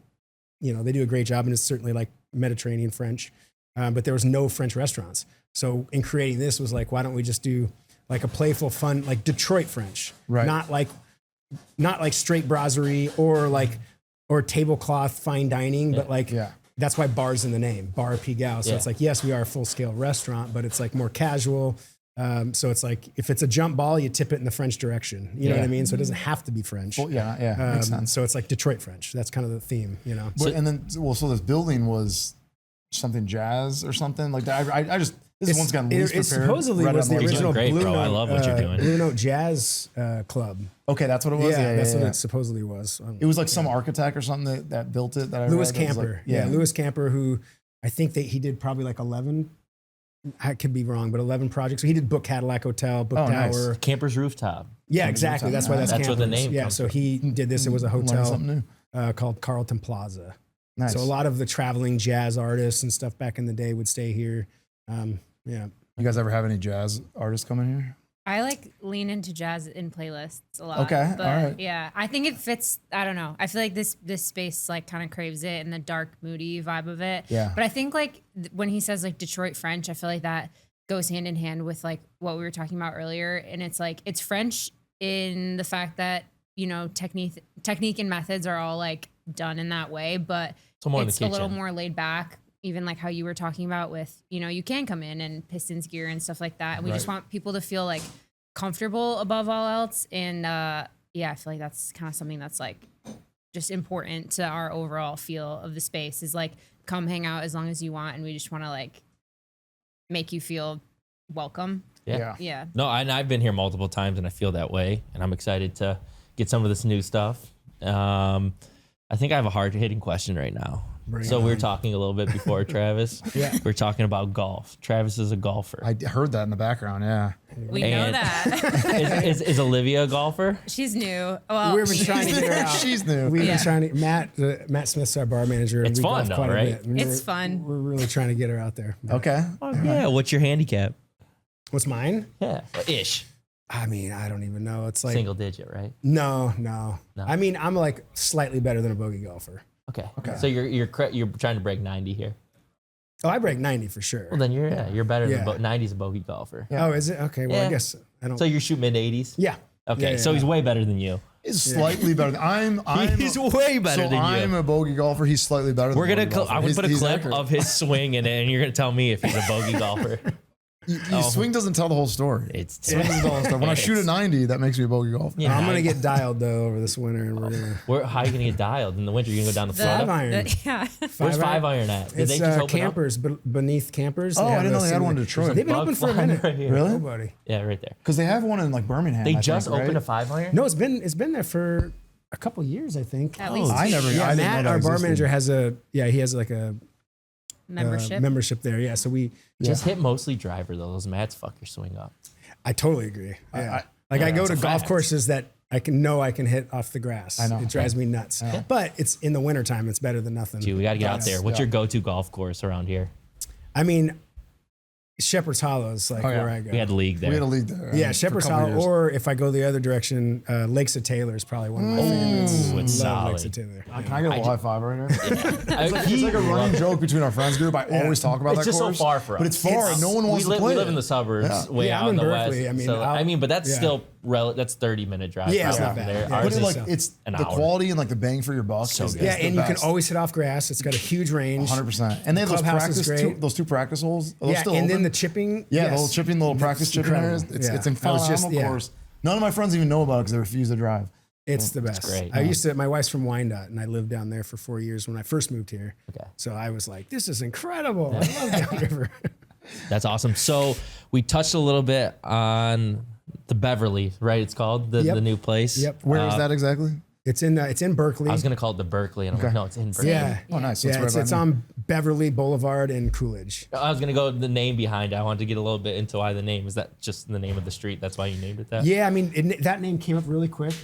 you know, they do a great job, and it's certainly like Mediterranean French, but there was no French restaurants. So in creating this was like, why don't we just do like a playful, fun, like Detroit French, Right. not like straight brasserie or tablecloth fine dining, but like. Yeah. That's why bar's in the name, Bar Pigalle. So it's like, yes, we are a full-scale restaurant, but it's like more casual. So it's like, if it's a jump ball, you tip it in the French direction. You know what I mean? So it doesn't have to be French. Well, yeah, makes sense. So it's like Detroit French. That's kind of the theme, you know? So this building was something jazz or something like that. I just this one's got least It prepared. supposedly Read was on the the original Great, Blue bro. Note. I love what you're doing. Blue Note Jazz Club. Okay, that's what it was. Yeah, that's what it supposedly was. It was like some architect or something that built it. That I Lewis read. It was Camper. like, Lewis Camper, who I think he did probably like 11. I could be wrong, but 11 projects. So he did Book Cadillac Hotel, Book Tower. Nice. Campers Rooftop. Yeah, exactly. That's why that's where the Campers. name Yeah, comes so from. he did this. It was a Learned hotel something new. called Carlton Plaza. Nice. So a lot of the traveling jazz artists and stuff back in the day would stay here. Yeah. You guys ever have any jazz artists coming here? I like lean into jazz in playlists a lot. Okay, But all right. yeah, I think it fits. I don't know. I feel like this space like kind of craves it and the dark, moody vibe of it. Yeah. But I think like when he says like Detroit French, I feel like that goes hand in hand with like what we were talking about earlier. And it's like, it's French in the fact that, you know, technique and methods are all like done in that way, but So more in the it's a little kitchen. more laid back. Even like how you were talking about with, you know, you can come in and Pistons gear and stuff like that. And we just want people to feel like comfortable above all else. And yeah, I feel like that's kind of something that's like just important to our overall feel of the space is like, come hang out as long as you want. And we just want to like make you feel welcome. Yeah. Yeah. No, and I've been here multiple times and I feel that way. And I'm excited to get some of this new stuff. I think I have a hard hitting question right now. So we were talking a little bit before, Travis. Yeah. We were talking about golf. Travis is a golfer. I heard that in the background. Yeah. We know And- that. is Olivia a golfer? She's new. Well, We've been trying to get her out. She's new. We've Yeah. been trying to, Matt Smith's our bar manager. It's we fun golf though, quite a right? bit. And It's fun. We're really trying to get her out there. Okay. Yeah. What's your handicap? What's mine? Yeah. Ish. I mean, I don't even know. It's like, Single digit, right? no. No. I mean, I'm like slightly better than a bogey golfer. Okay. So you're trying to break 90 here. Oh, I break 90 for sure. Well, then you're better Yeah. than 90's a bogey golfer. Oh, is it? Okay. Well, Yeah. I guess I don't. So you shoot mid 80s? yeah. Okay. Yeah, So yeah. he's way better than you. He's slightly better. I'm He's way better so than you. I'm a bogey golfer. He's slightly better. We're than gonna. a bogey golfer. I'm gonna put a He's clip accurate. of his swing in it, and you're gonna tell me if he's a bogey golfer. Swing doesn't tell the whole story. It's Swing doesn't tell the whole story. When I shoot a 90, that makes me a bogey golfer. Yeah. I'm gonna get dialed though over this winter, and we're gonna. How are you gonna get dialed in the winter? You gonna go down to The- Florida? 5 iron. yeah. Where's 5 iron at? Did It's they just open campers, beneath campers. Oh, I have didn't know this they had in one in there. Detroit. They've been Bug open for a flying minute. right here. Really? Oh, buddy. Yeah, right there. Because they have one in like Birmingham. They I just think, opened right? a 5 iron. No, it's been there for a couple years, I think. At least I never. Yeah, I didn't Matt, know that our bar existed. manager, has like a membership. membership there. Yeah, so we. Just hit mostly driver though. Those mats fuck your swing up. I totally agree. Yeah. I yeah, go it's to a golf fact. courses that I can hit off the grass. I know. It drives me nuts. But it's in the wintertime. It's better than nothing. Dude, we got to get out Yes. there. What's your go-to golf course around here? I mean, Shepherd's Hollow is like Oh, yeah. where I go. We had a league there. We had a lead there. Yeah, for a Shepherd's couple Hollow, years. or if I go the other direction, Lakes of Taylor is probably one of my favorites. Ooh, it's Love Lakes solid. of Taylor. Can I get a little high five right here? It's It's like a running joke between our friends group. I always talk about It's that just so course, far for us. but it's far. and no one wants we to play. We live it. in the suburbs, Yeah. way Yeah, out I'm in in the Berkeley. west. I mean, So, but that's yeah. still that's 30-minute drive. Yeah, it's probably not from bad. there. Yeah. Ours But it's is like it's an the hour. quality and like the bang for your buck. So is good. Yeah, the and you can best. always hit off grass. It's got a huge range. 100%. And they have those Clubhouse is practice great. those two practice holes. Are those Yeah, still and then open? the chipping. Yeah, yes. the little chipping, little practice It's chipping incredible. areas. It's Yeah. in phenomenal yeah. course. None of my friends even know about it because they refuse to drive. It's the best. great. I used to. My wife's from Wyandotte, and I lived down there for 4 years when I first moved here. Okay. So I was like, "This is incredible. I love downriver." That's awesome. So we touched a little bit on the Beverly, right? It's called the Yep. new place. Yep. Where is that exactly? It's in Berkeley. I was gonna call it the Berkeley, and I'm like, no, it's in Berkeley. yeah. Oh, nice. So Yeah, right it's by me. on Beverly Boulevard and Coolidge. I was gonna go the name behind it. I wanted to get a little bit into why the name is that just the name of the street. That's why you named it that. Yeah, I mean that name came up really quick.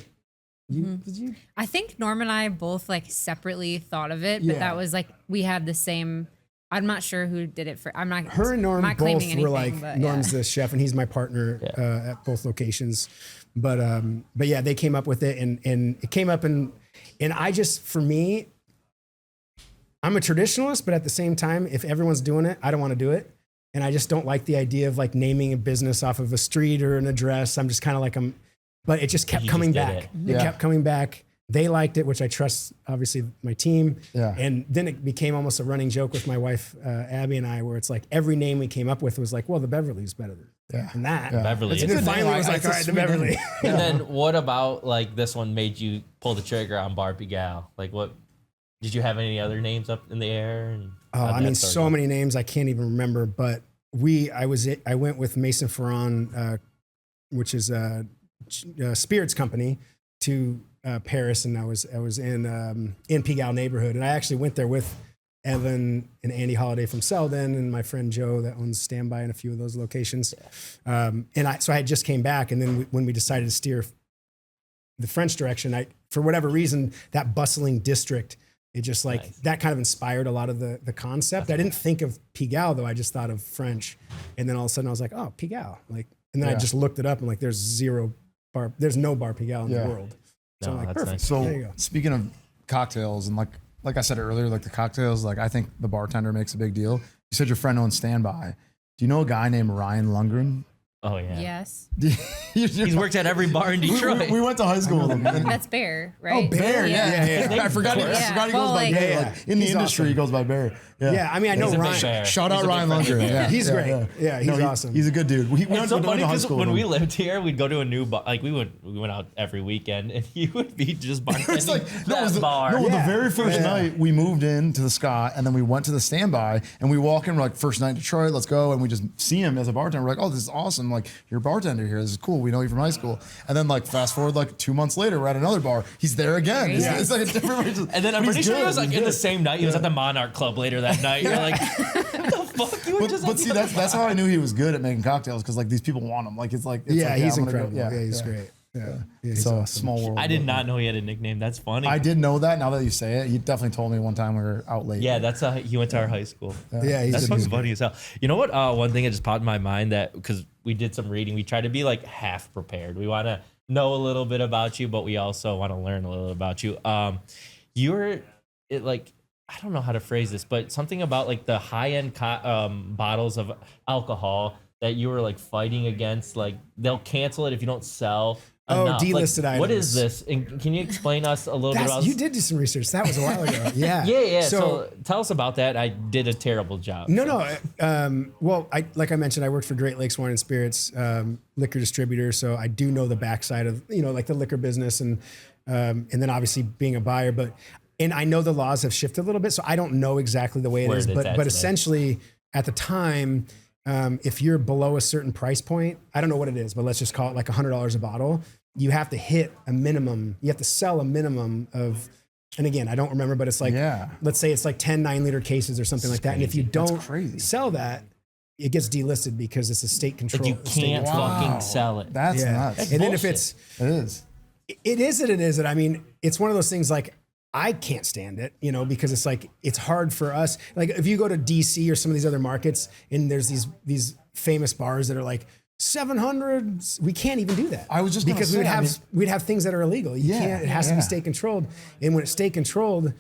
Did you? I think Norm and I both like separately thought of it, but Yeah. that was like we had the same. I'm not sure who did it for. I'm not. Her and Norm I'm not both claiming anything, were like but Norm's yeah. the chef and he's my partner at both locations. But yeah, they came up with it and it came up and I just, for me, I'm a traditionalist, but at the same time, if everyone's doing it, I don't want to do it. And I just don't like the idea of like naming a business off of a street or an address. I'm just kind of like, but it just kept You coming just did back. it. It kept coming back. They liked it, which I trust, obviously, my team. Yeah. And then it became almost a running joke with my wife, Abby, and I, where it's like every name we came up with was like, well, the Beverly's better than that. Beverly And is. then finally it was like, It's a all right, the sweet name. Beverly. And then what about like this one made you pull the trigger on Bar Pigalle? Like what? Did you have any other names up in the air? And Oh, how'd I that mean, start so going? many names I can't even remember. But I went with Mason Ferran, which is a spirits company, to Paris, and I was in Pigalle neighborhood, and I actually went there with Evan and Andy Holiday from Selden, and my friend Joe that owns Standby in a few of those locations. So I had just came back, and then when we decided to steer the French direction, for whatever reason, that bustling district it just like that kind of inspired a lot of the concept. I didn't think of Pigalle though. I just thought of French. And then all of a sudden I was like, oh, Pigalle. Like, and then I just looked it up and like, there's no bar Pigalle in the world. So I'm like, perfect. Nice. So there you go. speaking of cocktails and like I said earlier, like the cocktails, like I think the bartender makes a big deal. You said your friend owns Standby. Do you know a guy named Ryan Lundgren? Oh yeah. Yes. He's worked at every bar in Detroit. We went to high school with him. That's Bear, right? Oh, Bear, yeah. I forgot he goes by Bear. Like, in the industry, he goes by Bear. Yeah, I mean, I know Ryan. Shout out Ryan Lundgren. Yeah, he's great. Yeah, he's awesome. He's a good dude. We went so to funny high because school when with we him. lived here, we'd go to a new bar. Like we went out every weekend, and he would be just bartending that bar. No, the very first night we moved into the Scott, and then we went to the Standby, and we walk in, we're like, first night in Detroit, let's go, and we just see him as a bartender. We're like, oh, this is awesome. Like, you're a bartender here. This is cool. We know you from high school. And then like fast forward like 2 months later, we're at another bar. He's there again. It's like a different. And then I'm pretty sure he was like in the same night. He was at the Monarch Club later that night. You're like, what the fuck? You were just. But see, that's how I knew he was good at making cocktails because like these people want him. Like it's like he's I'm gonna incredible. go. He's great. Yeah, he's So awesome. small world. I did not know he had a nickname. That's funny. I did know that. Now that you say it, you definitely told me one time we were out late. Yeah, that's he went to our high school. Yeah, he's That's good. fucking funny as hell. You know what? One thing that just popped in my mind that because we did some reading, we try to be like half prepared. We want to know a little bit about you, but we also want to learn a little about you. You're like I don't know how to phrase this, but something about like the high end bottles of alcohol that you were like fighting against. Like they'll cancel it if you don't sell. Enough. Delisted like, items. What is this? And can you explain us a little bit about You did do some research. That was a while ago. Yeah. Yeah. So tell us about that. I did a terrible job. No. Well, like I mentioned, I worked for Great Lakes Wine and Spirits, liquor distributor. So I do know the backside of like the liquor business and then obviously being a buyer. And I know the laws have shifted a little bit, so I don't know exactly the way it is. But essentially, at the time, if you're below a certain price point, I don't know what it is, but let's just call it like $100 a bottle. You have to hit a minimum. You have to sell a minimum of, and again, I don't remember, but it's like, let's say it's like 10 9-liter cases or something like that. And if you don't sell that, it gets delisted because it's a state control. Like you can't fucking sell it. That's nuts. And then if it is. I mean, it's one of those things like, I can't stand it, because it's like, it's hard for us. Like if you go to DC or some of these other markets and there's these famous bars that are like 700, we can't even do that. I was just because we'd have things that are illegal. You can't, it has to be state controlled. And when it's state controlled,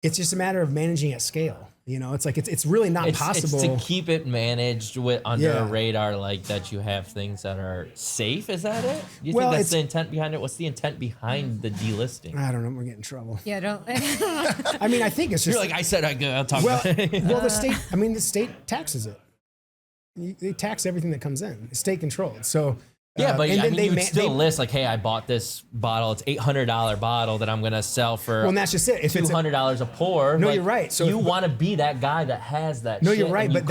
it's just a matter of managing at scale. It's like, it's really not possible. It's to keep it managed under a radar like that. You have things that are safe. Is that it? You think that's the intent behind it? What's the intent behind the delisting? I don't know. We're getting in trouble. Yeah, don't. I mean, I think it's just. You're like, I said I'll talk about it. Well, the state taxes it. They tax everything that comes in. It's state controlled. So. Yeah, but I mean, you would still list like, hey, I bought this bottle. It's $800 bottle that I'm gonna sell for. Well, and that's just it. If $200 a pour. No, you're right. So you want to be that guy that has that. No, shit you're right. But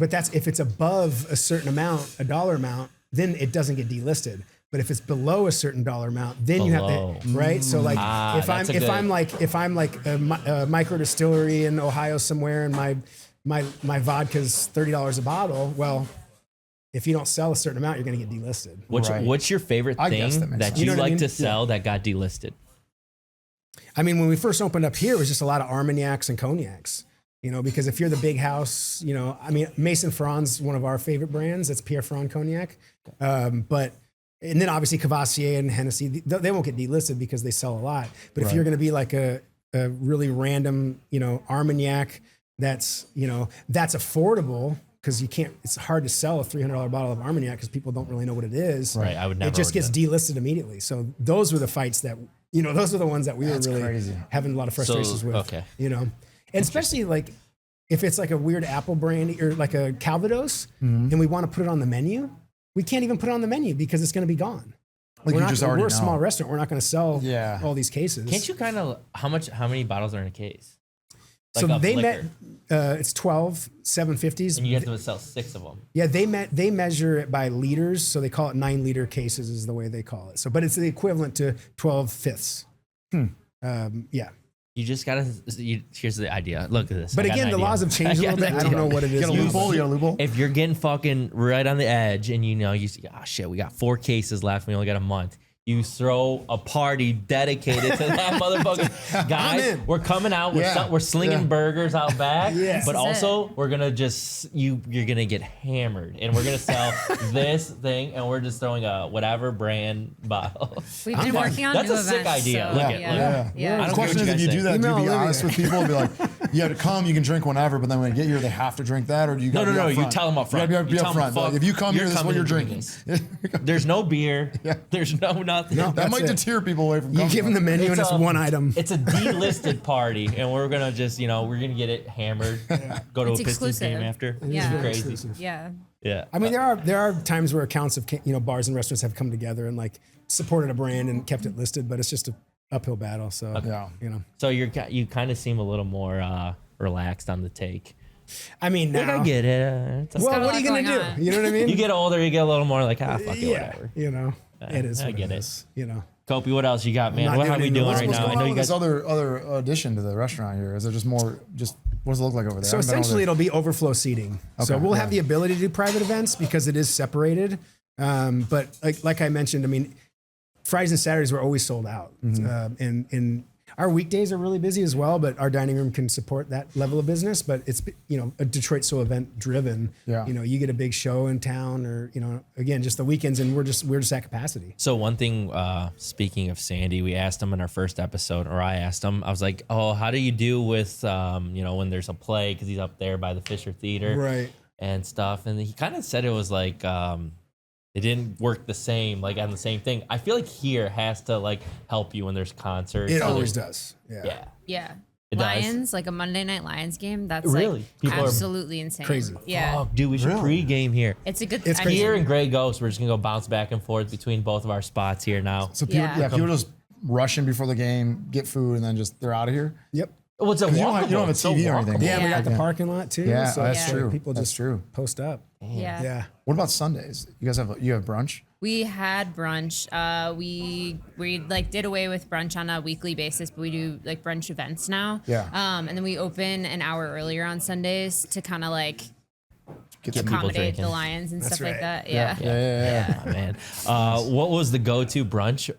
that's if it's above a certain amount, a dollar amount, then it doesn't get delisted. But if it's below a cern dollar amount, then you have to right. So like if I'm like a micro distillery in Ohio somewhere, and my vodka's $30 a bottle, well. If you don't sell a certain amount, you're going to get delisted. What's your favorite thing that you like to sell that got delisted? I mean, when we first opened up here, it was just a lot of Armagnacs and Cognacs. Because if you're the big house, I mean, Mason Ferrand's one of our favorite brands. That's Pierre Ferrand Cognac. And then obviously Cavassier and Hennessy, they won't get delisted because they sell a lot. But if you're going to be like a really random, Armagnac, that's affordable. Because it's hard to sell a $300 bottle of Armagnac because people don't really know what it is. Right, I would never. It just gets delisted immediately. So those were the fights that, those are the ones that we were really having a lot of frustrations with. Okay. And especially like if it's like a weird apple brandy or like a Calvados and we want to put it on the menu, we can't even put it on the menu because it's going to be gone. Like we're a small restaurant. We're not going to sell all these cases. Can't you kind of, how many bottles are in a case? Like so they met. It's 12 750s, and you have to sell 6 of them. Yeah, they measure it by liters, so they call it 9-liter cases is the way they call it. So, but it's the equivalent to 12 fifths. Yeah. You just gotta. Here's the idea. Look at this. But again, the laws have changed a little bit. I don't know what it is. Get a loophole. If you're getting fucking right on the edge, and you say, oh shit, we got 4 cases left. We only got a month. you throw a party dedicated to that motherfucker. Guys, we're coming out. We're slinging burgers out back. But also, we're going to you're going to get hammered. And we're going to sell this thing. And we're just throwing a whatever brand bottle. We've been working on That's new a sick events, idea. so, Look at The don't question care is, what if you you guys do that, Email do you be Olivia. honest with people and be like, you have to come, you can drink whenever, but then when you get here, they have to drink that, or do you gotta No, be you upfront? tell them up front. You gotta be You tell them, upfront. Like, fuck, if you come here, you're this is what coming you're to drink drinking. There's no beer. There's no nothing. No. That That's might it. deter people away from You coming. give them the menu and it's one item. It's a delisted party, and we're gonna just, we're gonna get it hammered. Go to It's a Pistons game exclusive. after. Yeah. It's crazy. Exclusive. Yeah. Yeah. I mean, there are times where accounts of bars and restaurants have come together and like supported a brand and kept it listed, but it's just a uphill battle. So So you kind of seem a little more relaxed on the take. I mean, Like, now, I get it. It's well, got a what are you lot gonna going do? on. You know what I mean? you get older, you get a little more like, fuck it, whatever. It is. I what get it. is, Kopi, what else you got, man? not What doing are we any doing of right those. now? What's I know going on you with guys. this other addition to the restaurant here? Is there just more? Just what does it look like over there? So I haven't been over essentially, there. it'll be overflow seating. So Okay, we'll yeah. have the ability to do private events because it is separated. But like I mentioned, I mean, Fridays and Saturdays were always sold out, and our weekdays are really busy as well. But our dining room can support that level of business. But it's a Detroit so event driven. Yeah. You get a big show in town, or again just the weekends, and we're just at capacity. So one thing, speaking of Sandy, we asked him in our first episode, or I asked him, I was like, oh, how do you do with, when there's a play? Because he's up there by the Fisher Theater. Right. And stuff. And he kind of said it was like, it didn't work the same, like on the same thing. I feel like here has to like help you when there's concerts. It So always there's- does. Yeah. Yeah. It does. Lions, like a Monday night Lions game, that's Really? like People are absolutely insane. crazy. Yeah. Oh, dude, we should pregame here. It's a good It's I crazy. mean, Here in Grey Ghost, we're just gonna go bounce back and forth between both of our spots here now. So people, Yeah. people just rush in before the game, get food, and then just they're out of here. Yep. Well, it's a You don't have walkable. a It's so TV or anything. walkable. Yeah, we got the Yeah. parking lot too. Yeah, so that's true. People That's just true. post up. Yeah. Yeah. What about Sundays? You guys have brunch? We had brunch. We like did away with brunch on a weekly basis, but we do like brunch events now. Yeah. And then we open an hour earlier on Sundays to kind of like Get some people accommodate the drinking. Lions and That's stuff like right. that. Yeah. Oh, man. What was the go-to brunch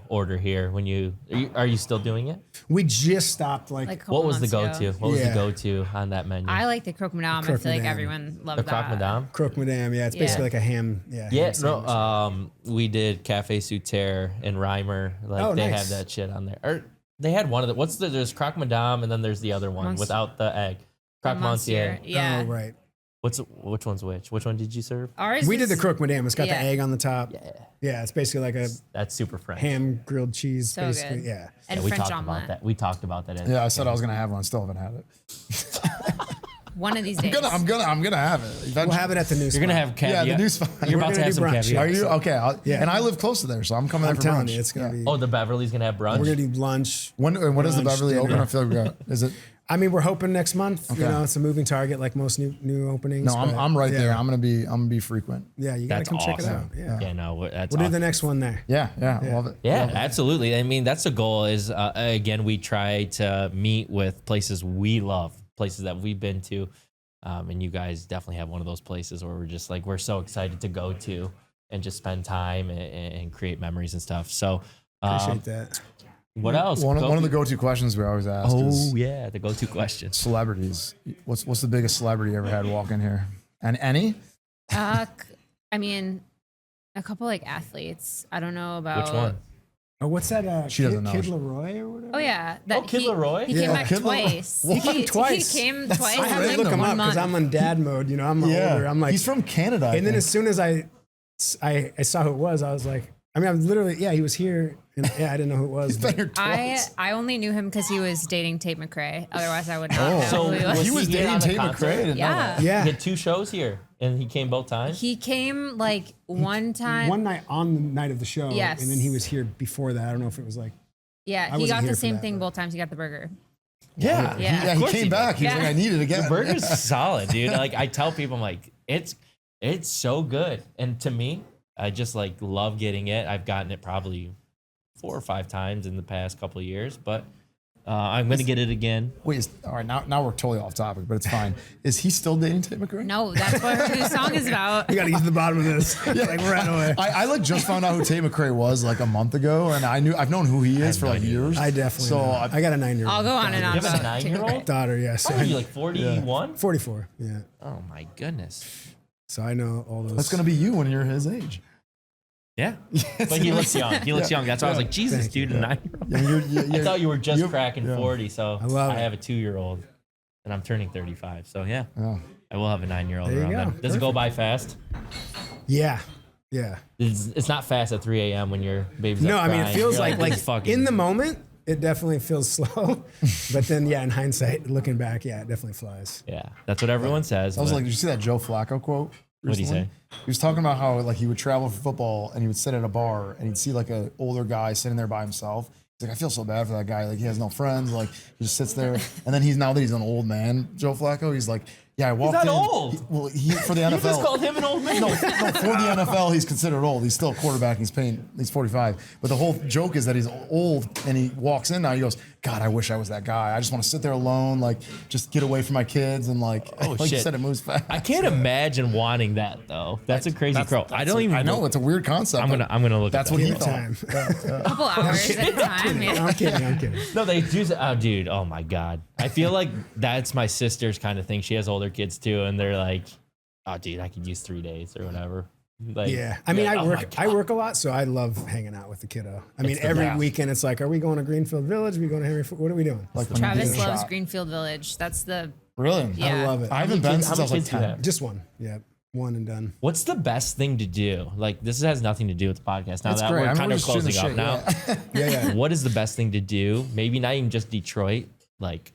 order here when are you still doing it? We just stopped like Like a couple What was the months go-to? ago. What was the Yeah. go-to on that menu? I like the croque madame. I Croque feel like madame. everyone loved the that. croque madame. croque madame. Yeah, it's Yeah. basically like a ham. Yeah. Yeah, ham sandwich. no. We did Cafe Souterre and Reimer. Like Oh, they nice. have that shit on there. Or they had one of the. There's croque madame and then there's the other one Monsieur. without the egg. Croque monsieur. Yeah. Oh, right. Which one's which? Which one did you serve? Ours We did the was croque madame. It's got Yeah. the egg on the top. Yeah, it's basically like a That's super French. ham grilled cheese. so basically. good. Yeah. And we French talked omelet. about that. We talked about that. Yeah, I said I was gonna have one. Still haven't had it. One of these days. I'm gonna have it. Eventually. We'll have it at the new. You're gonna have caviar. Yeah, the new spot. You're We're about to gonna have do some brunch. caviar. Are you okay? Yeah. And I live close to there, so I'm coming there I'm for telling brunch. you, it's gonna be. Oh, the Beverly's gonna have brunch. We're gonna do lunch. When does the Brunch, Beverly dinner. open? I feel like we got. Is it? I mean, we're hoping next month. Okay. You know, it's a moving target, like most new openings. No, but I'm right yeah. there. I'm gonna be frequent. Yeah, you gotta That's come check it awesome. out. Yeah. Yeah, no, that's We'll do awesome. the next one there. Yeah, love it. Yeah, Love it. absolutely. I mean, that's the goal is, again, we try to meet with places we love, places that we've been to. And you guys definitely have one of those places where we're just like, we're so excited to go to and just spend time and create memories and stuff. So, Appreciate that. what else? One of Kofi? the go-to questions we always ask is Oh, yeah, the go-to question. celebrities. What's the biggest celebrity you ever had walk in here? And any? I mean, a couple like athletes. I don't know about Which one? Oh, what's that? She doesn't know. Kid Leroy or whatever. Oh yeah, Kid Leroy? He came Yeah, back Kid Leroy. twice. What? Twice? He came That's twice. so I have to in look like him up 1 because month. I'm on dad mode. You know, I'm older. I'm like, he's from Canada. I and then think. as soon as I saw who it was, I was like, I mean, I'm literally, he was here, and I didn't know who it was. he's been but- here twice. I only knew him because he was dating Tate McRae. Otherwise, I would not Oh. know So who he was. he was here dating on the Tate concert? McRae. I didn't know Yeah. that. yeah, He had 2 shows here, and he came both times. He came like one time. one night on the night of the show, Yes. and then he was here before that. I don't know if it was like, Yeah, I he wasn't got here the for same that, thing but- both times. He got the burger. Yeah. Yeah. He course came he back. He was Yeah. like, I need it again. The burger's solid, dude. Like I tell people, I'm like, it's so good. And to me, I just like love getting it. I've gotten it probably 4 or 5 times in the past couple of years, but I'm gonna get it again. Wait, all right, now we're totally off topic, but it's fine. Is he still dating Tate McRae? No, that's what her new song is about. We got to get to the bottom of this. Like right away. I like just found out who Tate McRae was like a month ago, and I've known who he is for like years. I definitely. So know. I got a 9-year-old. I'll go on and on You have a about 9-year-old daughter. Yes. How old are you, like 41? 44. Yeah. Oh my goodness. So I know all those. That's gonna be you when you're his age. Yeah, but he looks young. He looks young. That's why I was like, Jesus, Thank you. dude, a 9-year-old. I thought you were just cracking 40. So I love it. have a 2-year-old, and I'm turning 35. So yeah, Yeah. I will have a 9-year-old There you around go. then. Does it go by fast? Yeah. Yeah. It's not fast at 3 a.m. when your baby's No, up I mean, it crying. feels You're like this is fucking- in the moment, it definitely feels slow. But then, yeah, in hindsight, looking back, yeah, it definitely flies. Yeah, that's what everyone says. I was but- like, did you see that Joe Flacco quote? What'd he recently? say? He was talking about how like he would travel for football and he would sit at a bar and he'd see like an older guy sitting there by himself. He's like, I feel so bad for that guy. Like he has no friends. Like he just sits there. And then now that he's an old man, Joe Flacco, he's like, yeah, I walked not in. old. He for the NFL. You just called him an old man. No, for the NFL, he's considered old. He's still a quarterback. He's 45. But the whole joke is that he's old and he walks in now. He goes, God, I wish I was that guy. I just want to sit there alone, like just get away from my kids and like you shit. said, it moves fast. I can't imagine wanting that though. That's a crazy crow. I don't even. I know it's a weird concept. I'm gonna look. That's at what that. he Give it thought. time. a couple hours at a time. Yeah. I'm kidding. No, they do. Oh, dude. Oh my God. I feel like that's my sister's kind of thing. She has older kids too, and they're like, "Oh, dude, I could use 3 days or whatever." Like, Yeah. I mean, like, I oh my work. God. I work a lot, so I love hanging out with the kiddo. I mean, It's the every best. weekend it's like, are we going to Greenfield Village? Are we going to Henry? What are we doing? Like when you Travis get a loves shot. Greenfield Village. That's the Really? Yeah. I love it. I haven't been How since I many was like kids do you 10. have? Just one. Yeah. One and done. What's the best thing to do? Like, this has nothing to do with the podcast. Now That's that great. we're I mean, kind we're of just shooting closing up the shit, now. Yeah. What is the best thing to do? Maybe not even just Detroit, like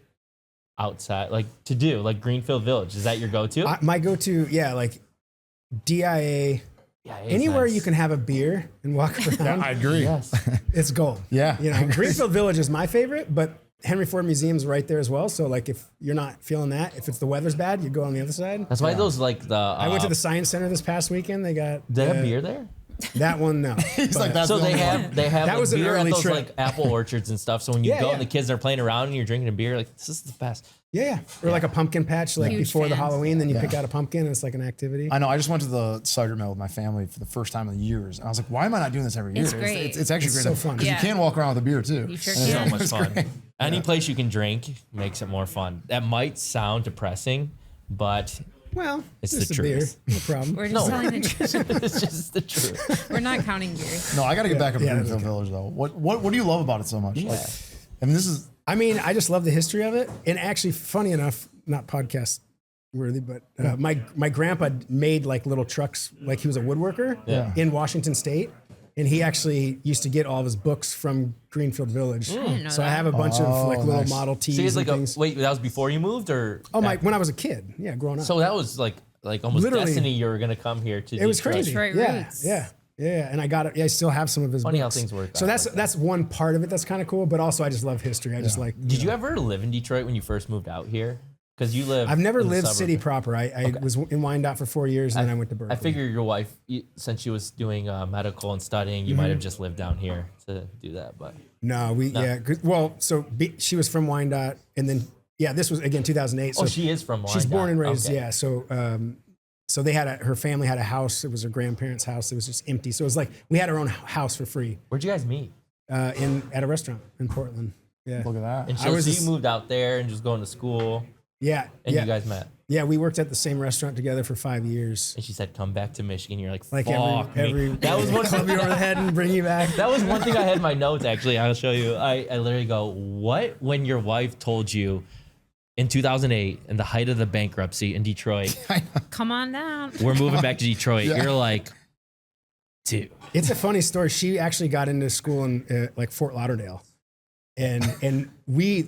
outside, like to do, like Greenfield Village. Is that your go-to? My go-to, yeah, like DIA. Yeah, it's Anywhere nice. you can have a beer and walk around, I agree. Yes. it's gold. Yeah. You know, Greenfield Village is my favorite, but Henry Ford Museum's right there as well. So like, if you're not feeling that, if it's the weather's bad, you go on the other side. That's why those like the. I went to the Science Center this past weekend. They got They have beer there. That one, no. He's like, that's So the they only one. have that That was an beer at early those trip. like apple orchards and stuff. So when you Yeah, go yeah. and the kids are playing around and you're drinking a beer, like this is the best. Yeah. Or like a pumpkin patch, like Huge before the fans. Halloween, then you Yeah. pick out a pumpkin and it's like an activity. I know. I just went to the cider mill with my family for the first time in years. And I was like, why am I not doing this every year? It's great. It's actually It's great. so fun. Because Yeah. you can walk around with a beer too. You sure And can. So much fun. great. Any place you can drink makes it more fun. That might sound depressing, but Well, It's just the a beer. truth. No problem. We're just telling the truth. it's just the truth. We're not counting beers. No, I got to get back up to Yeah, Greenfield Village though. What do you love about it so much? Like, I mean, this is I mean, I just love the history of it. And actually, funny enough, not podcast worthy, but my grandpa made like little trucks, like he was a woodworker Yeah. in Washington State. And he actually used to get all of his books from Greenfield Village. didn't know So I that. have a bunch of like little nice. Model Ts So you had and like things. wait, that was before you moved or? Oh my! When I was a kid, yeah, growing up. So that was like almost Literally. destiny. You were gonna come here to. it was Detroit. crazy. Detroit yeah, roots. yeah. And I got it. Yeah, I still have some of his Funny how books. things work So out that's like one part of it that's kind of cool. But also, I just love history. I just like. Did you ever live in Detroit when you first moved out here? Because you live. I've never in the lived suburbs. city proper. I was in Wyandotte for 4 years, and then I went to Berkeley. I figure your wife, since she was doing medical and studying, you Mm-hmm. might have just lived down here to do that. But No, yeah. Well, so she was from Wyandotte, and then this was again 2008. So she is from. she's born and raised. Okay. Yeah. So they had her family had a house. It was her grandparents' house. It was just empty. So it was like we had our own house for free Where'd you guys meet? at a restaurant in Portland. Yeah. look at that. And I so was you just- moved out there and just going to school, Yeah. and yeah. you guys met. Yeah, we worked at the same restaurant together for 5 years. And she said, "Come back to Michigan." You're like, Like "Fuck every me." That was one. club you over the head and bring you back. That was one thing I had in my notes. Actually, I'll show you. I literally go, "What?" When your wife told you in 2008, in the height of the bankruptcy in Detroit, Come on down. we're moving back to Detroit. You're like, dude. It's a funny story. She actually got into school in like Fort Lauderdale, and we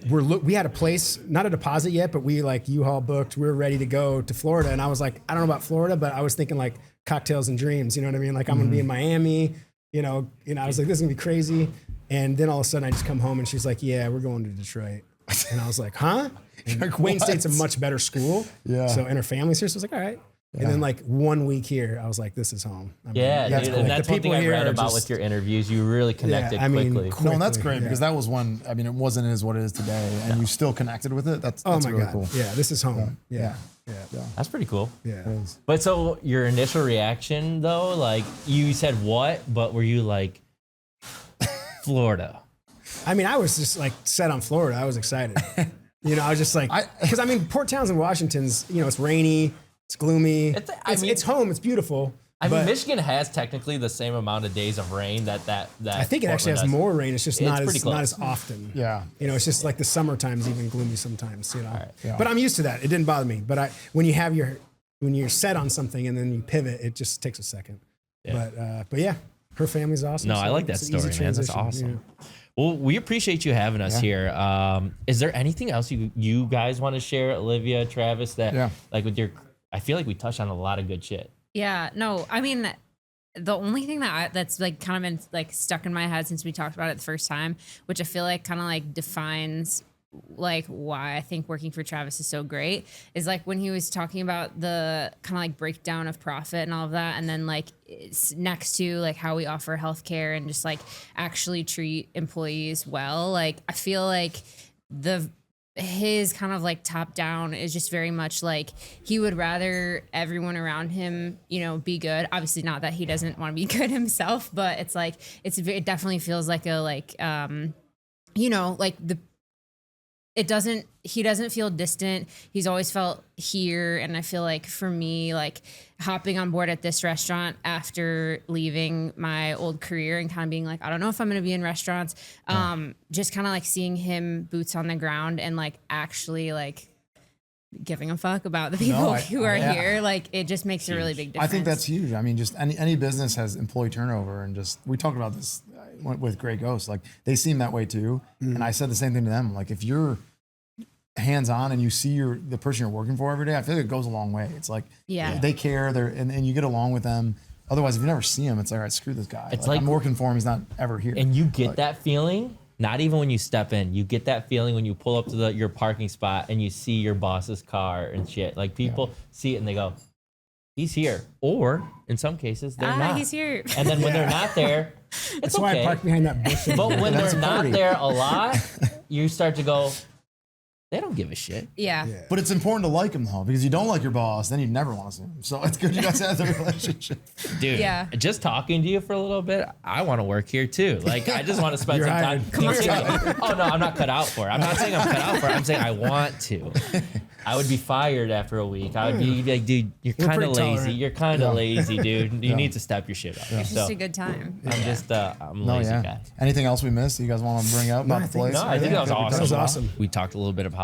had a place, not a deposit yet, but we like U-Haul booked. We were ready to go to Florida, and I was like, I don't know about Florida, but I was thinking like cocktails and dreams. You know what I mean? Like I'm gonna be in Miami. You know. I was like, this is gonna be crazy. And then all of a sudden, I just come home, and she's like, yeah, we're going to Detroit. And I was like, huh? And Like, Wayne what? State's a much better school. Yeah. So and her family's here, so I was like, all right. And then like 1 week here, I was like, this is home. I mean, Yeah, that's dude, cool. and that's The one thing people I here read are about just- with your interviews. You really connected I mean, quickly. No, and that's great yeah. because that was one. I mean, it wasn't as what it is today, and you still connected with it. That's Oh my really God. cool. Yeah, this is home. Yeah. That's pretty cool. Yeah. But so your initial reaction though, like you said what, but were you like Florida? I mean, I was just like set on Florida. I was excited. I was just like, because I mean, Port Townsend, Washington's, it's rainy, it's gloomy. It's home, it's beautiful. I mean, but Michigan has technically the same amount of days of rain that I think it actually has Portland does. more rain. It's just not pretty as close. often. Yeah. It's just like the summertime's even gloomy sometimes. Yeah. But I'm used to that. It didn't bother me. But when you're set on something and then you pivot, it just takes a second. Yeah. But yeah, her family's awesome. No, so I like that it's an easy story, man. That's transition, awesome. Well, we appreciate you having us here. Is there anything else you guys want to share, Olivia, Travis, that like with your, I feel like we touched on a lot of good shit. Yeah, no, I mean, the only thing that's like kind of been like stuck in my head since we talked about it the first time, which I feel like kind of like defines like why I think working for Travis is so great, is like when he was talking about the kind of like breakdown of profit and all of that, and then like it's next to like how we offer healthcare and just like actually treat employees well. Like I feel like his kind of like top down is just very much like he would rather everyone around him, be good. Obviously not that he doesn't want to be good himself, but it's like, it definitely feels like he doesn't feel distant. He's always felt here. And I feel like for me, like hopping on board at this restaurant after leaving my old career and kind of being like, I don't know if I'm going to be in restaurants. Just kind of like seeing him boots on the ground and like actually like giving a fuck about the people who are here. Like it just makes a really big difference. I think that's huge. I mean, just any business has employee turnover, and just we talked about this with Grey Ghost. Like they seem that way too, and I said the same thing to them. Like if you're hands on and you see the person you're working for every day, I feel like it goes a long way. It's like they care, and you get along with them. Otherwise, if you never see him, it's all right. Screw this guy. It's like I'm working for him. He's not ever here. And you get that feeling. Not even when you step in, you get that feeling when you pull up to your parking spot and you see your boss's car and shit. Like people see it and they go, he's here. Or in some cases, they're not. He's here. And then when they're not there, it's That's okay. why I parked behind that bush. But when they're not there a lot, you start to go, they don't give a shit. Yeah. But it's important to like him though, because you don't like your boss, then you'd never want to see him. So it's good you guys have the relationship. Dude, just talking to you for a little bit, I want to work here too. Like, I just want to spend some time. Oh, no, I'm not cut out for it. I'm not saying I'm cut out for it. I'm saying I want to. I would be fired after a week. I would be like, dude, you're kind of lazy. tolerant. You're kind of lazy, dude. You need to step your shit up. It's just a good time. I'm a lazy guy. Anything else we missed? You guys want to bring up about the place? No, I think that was awesome. That was awesome. We talked a little bit about,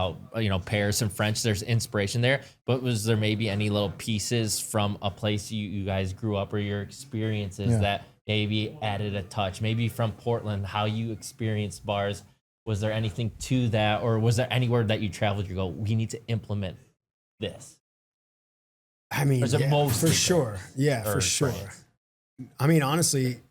Paris and French. There's inspiration there, but was there maybe any little pieces from a place you guys grew up or your experiences that maybe added a touch? Maybe from Portland, how you experienced bars. Was there anything to that, or was there anywhere that you traveled you go, we need to implement this? I mean, Or is it mostly for sure. Yeah, for sure. France? I mean, honestly,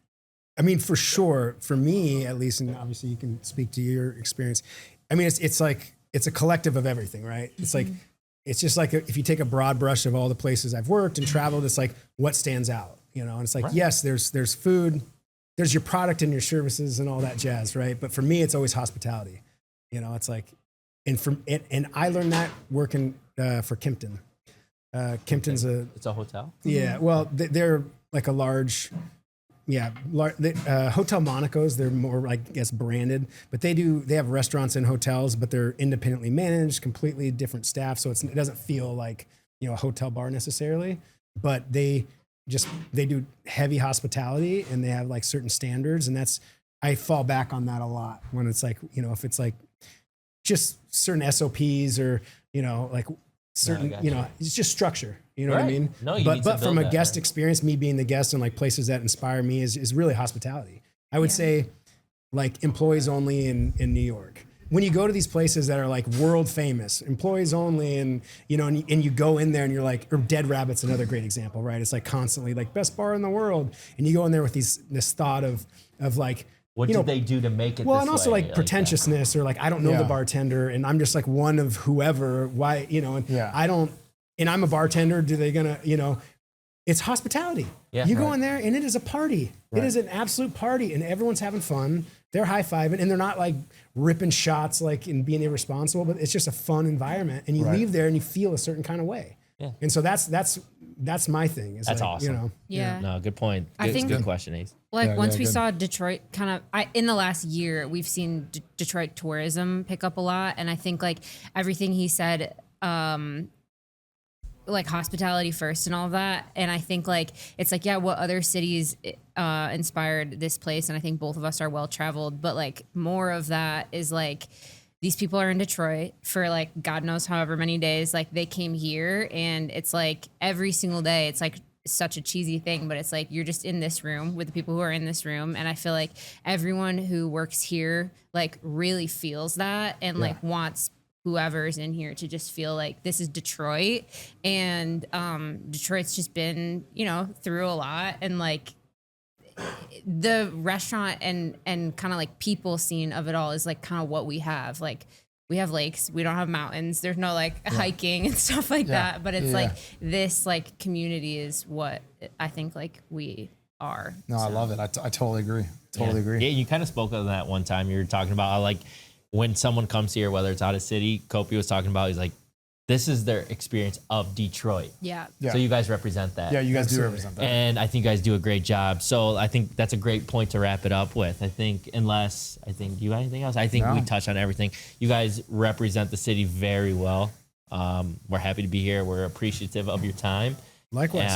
for sure, for me at least, and obviously you can speak to your experience. I mean, it's like, it's a collective of everything, right? It's like, it's just like if you take a broad brush of all the places I've worked and traveled, it's like what stands out, and it's like, yes, there's food, there's your product and your services and all that jazz, right? But for me, it's always hospitality. It's like, and I learned that working for Kimpton. Kimpton's it's a hotel. Yeah, well, they're like a large. Hotel Monaco's, they're more, I guess, branded, but they have restaurants and hotels, but they're independently managed, completely different staff. So it doesn't feel like, a hotel bar necessarily, but they do heavy hospitality and they have like certain standards. And I fall back on that a lot when it's like, if it's like just certain SOPs or, like certain, it's just structure. You know what I mean? No, you need to but from build a that, guest right? experience, me being the guest and like places that inspire me is really hospitality. I would say like employees only in New York. When you go to these places that are like world famous, employees only, and and you go in there and you're like, or Dead Rabbit's another great example, right? It's like constantly like best bar in the world, and you go in there with this thought of like, what did they do to make it? Well, this and also way? like pretentiousness or like I don't know the bartender and I'm just like one of whoever. Why and I don't. and I'm a bartender, do they gonna, it's hospitality. Yeah. You go in there and it is a party. It is an absolute party and everyone's having fun. They're high-fiving and they're not like ripping shots like and being irresponsible, but it's just a fun environment. And you leave there and you feel a certain kind of way. Yeah. And so that's my thing. It's that's like, awesome. Yeah. No, good point. I think good question, Ace. Like once we saw Detroit in the last year, we've seen Detroit tourism pick up a lot. And I think like everything he said, like hospitality first and all of that. And I think like, it's like, yeah, what other cities inspired this place? And I think both of us are well-traveled, but like more of that is like, these people are in Detroit for like, God knows however many days, like they came here and it's like every single day, it's like such a cheesy thing, but it's like, you're just in this room with the people who are in this room. And I feel like everyone who works here, like really feels that and like wants whoever's in here to just feel like this is Detroit. And Detroit's just been, through a lot, and like the restaurant and kind of like people scene of it all is like kind of what we have. Like we have lakes, we don't have mountains, there's no like hiking and stuff like that, but it's like this like community is what I think like we are. No, so. I love it. I totally agree. Totally agree. Yeah, you kind of spoke of that one time. You were talking about how like when someone comes here, whether it's out of city, Kopi was talking about, he's like, this is their experience of Detroit. Yeah. So you guys represent that. Yeah, you guys do represent that. And I think you guys do a great job. So I think that's a great point to wrap it up with. I think you got anything else? I think we touched on everything. You guys represent the city very well. We're happy to be here. We're appreciative of your time. Likewise.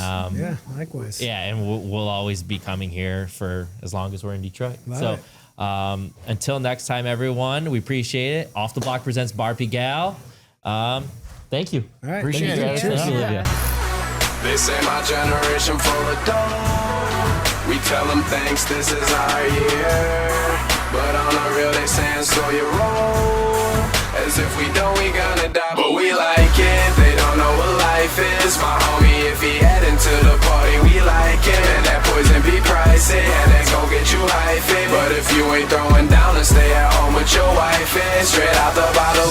Likewise. Yeah, and we'll always be coming here for as long as we're in Detroit. Until next time, everyone, we appreciate it. Off the Block presents Bar Pigalle. Thank you. All right. Appreciate it. Thank you, Olivia. They say my generation full of dough. We tell them thanks, this is our year. But on the real, they saying slow your roll. As if we don't, we gonna die, but we like it. They don't know what life is. My homie, if he heading to the party, we like it. And that poison be pricey, and they gon' get you hyping. But if you ain't throwing down, then stay at home with your wife. And straight out the bottle,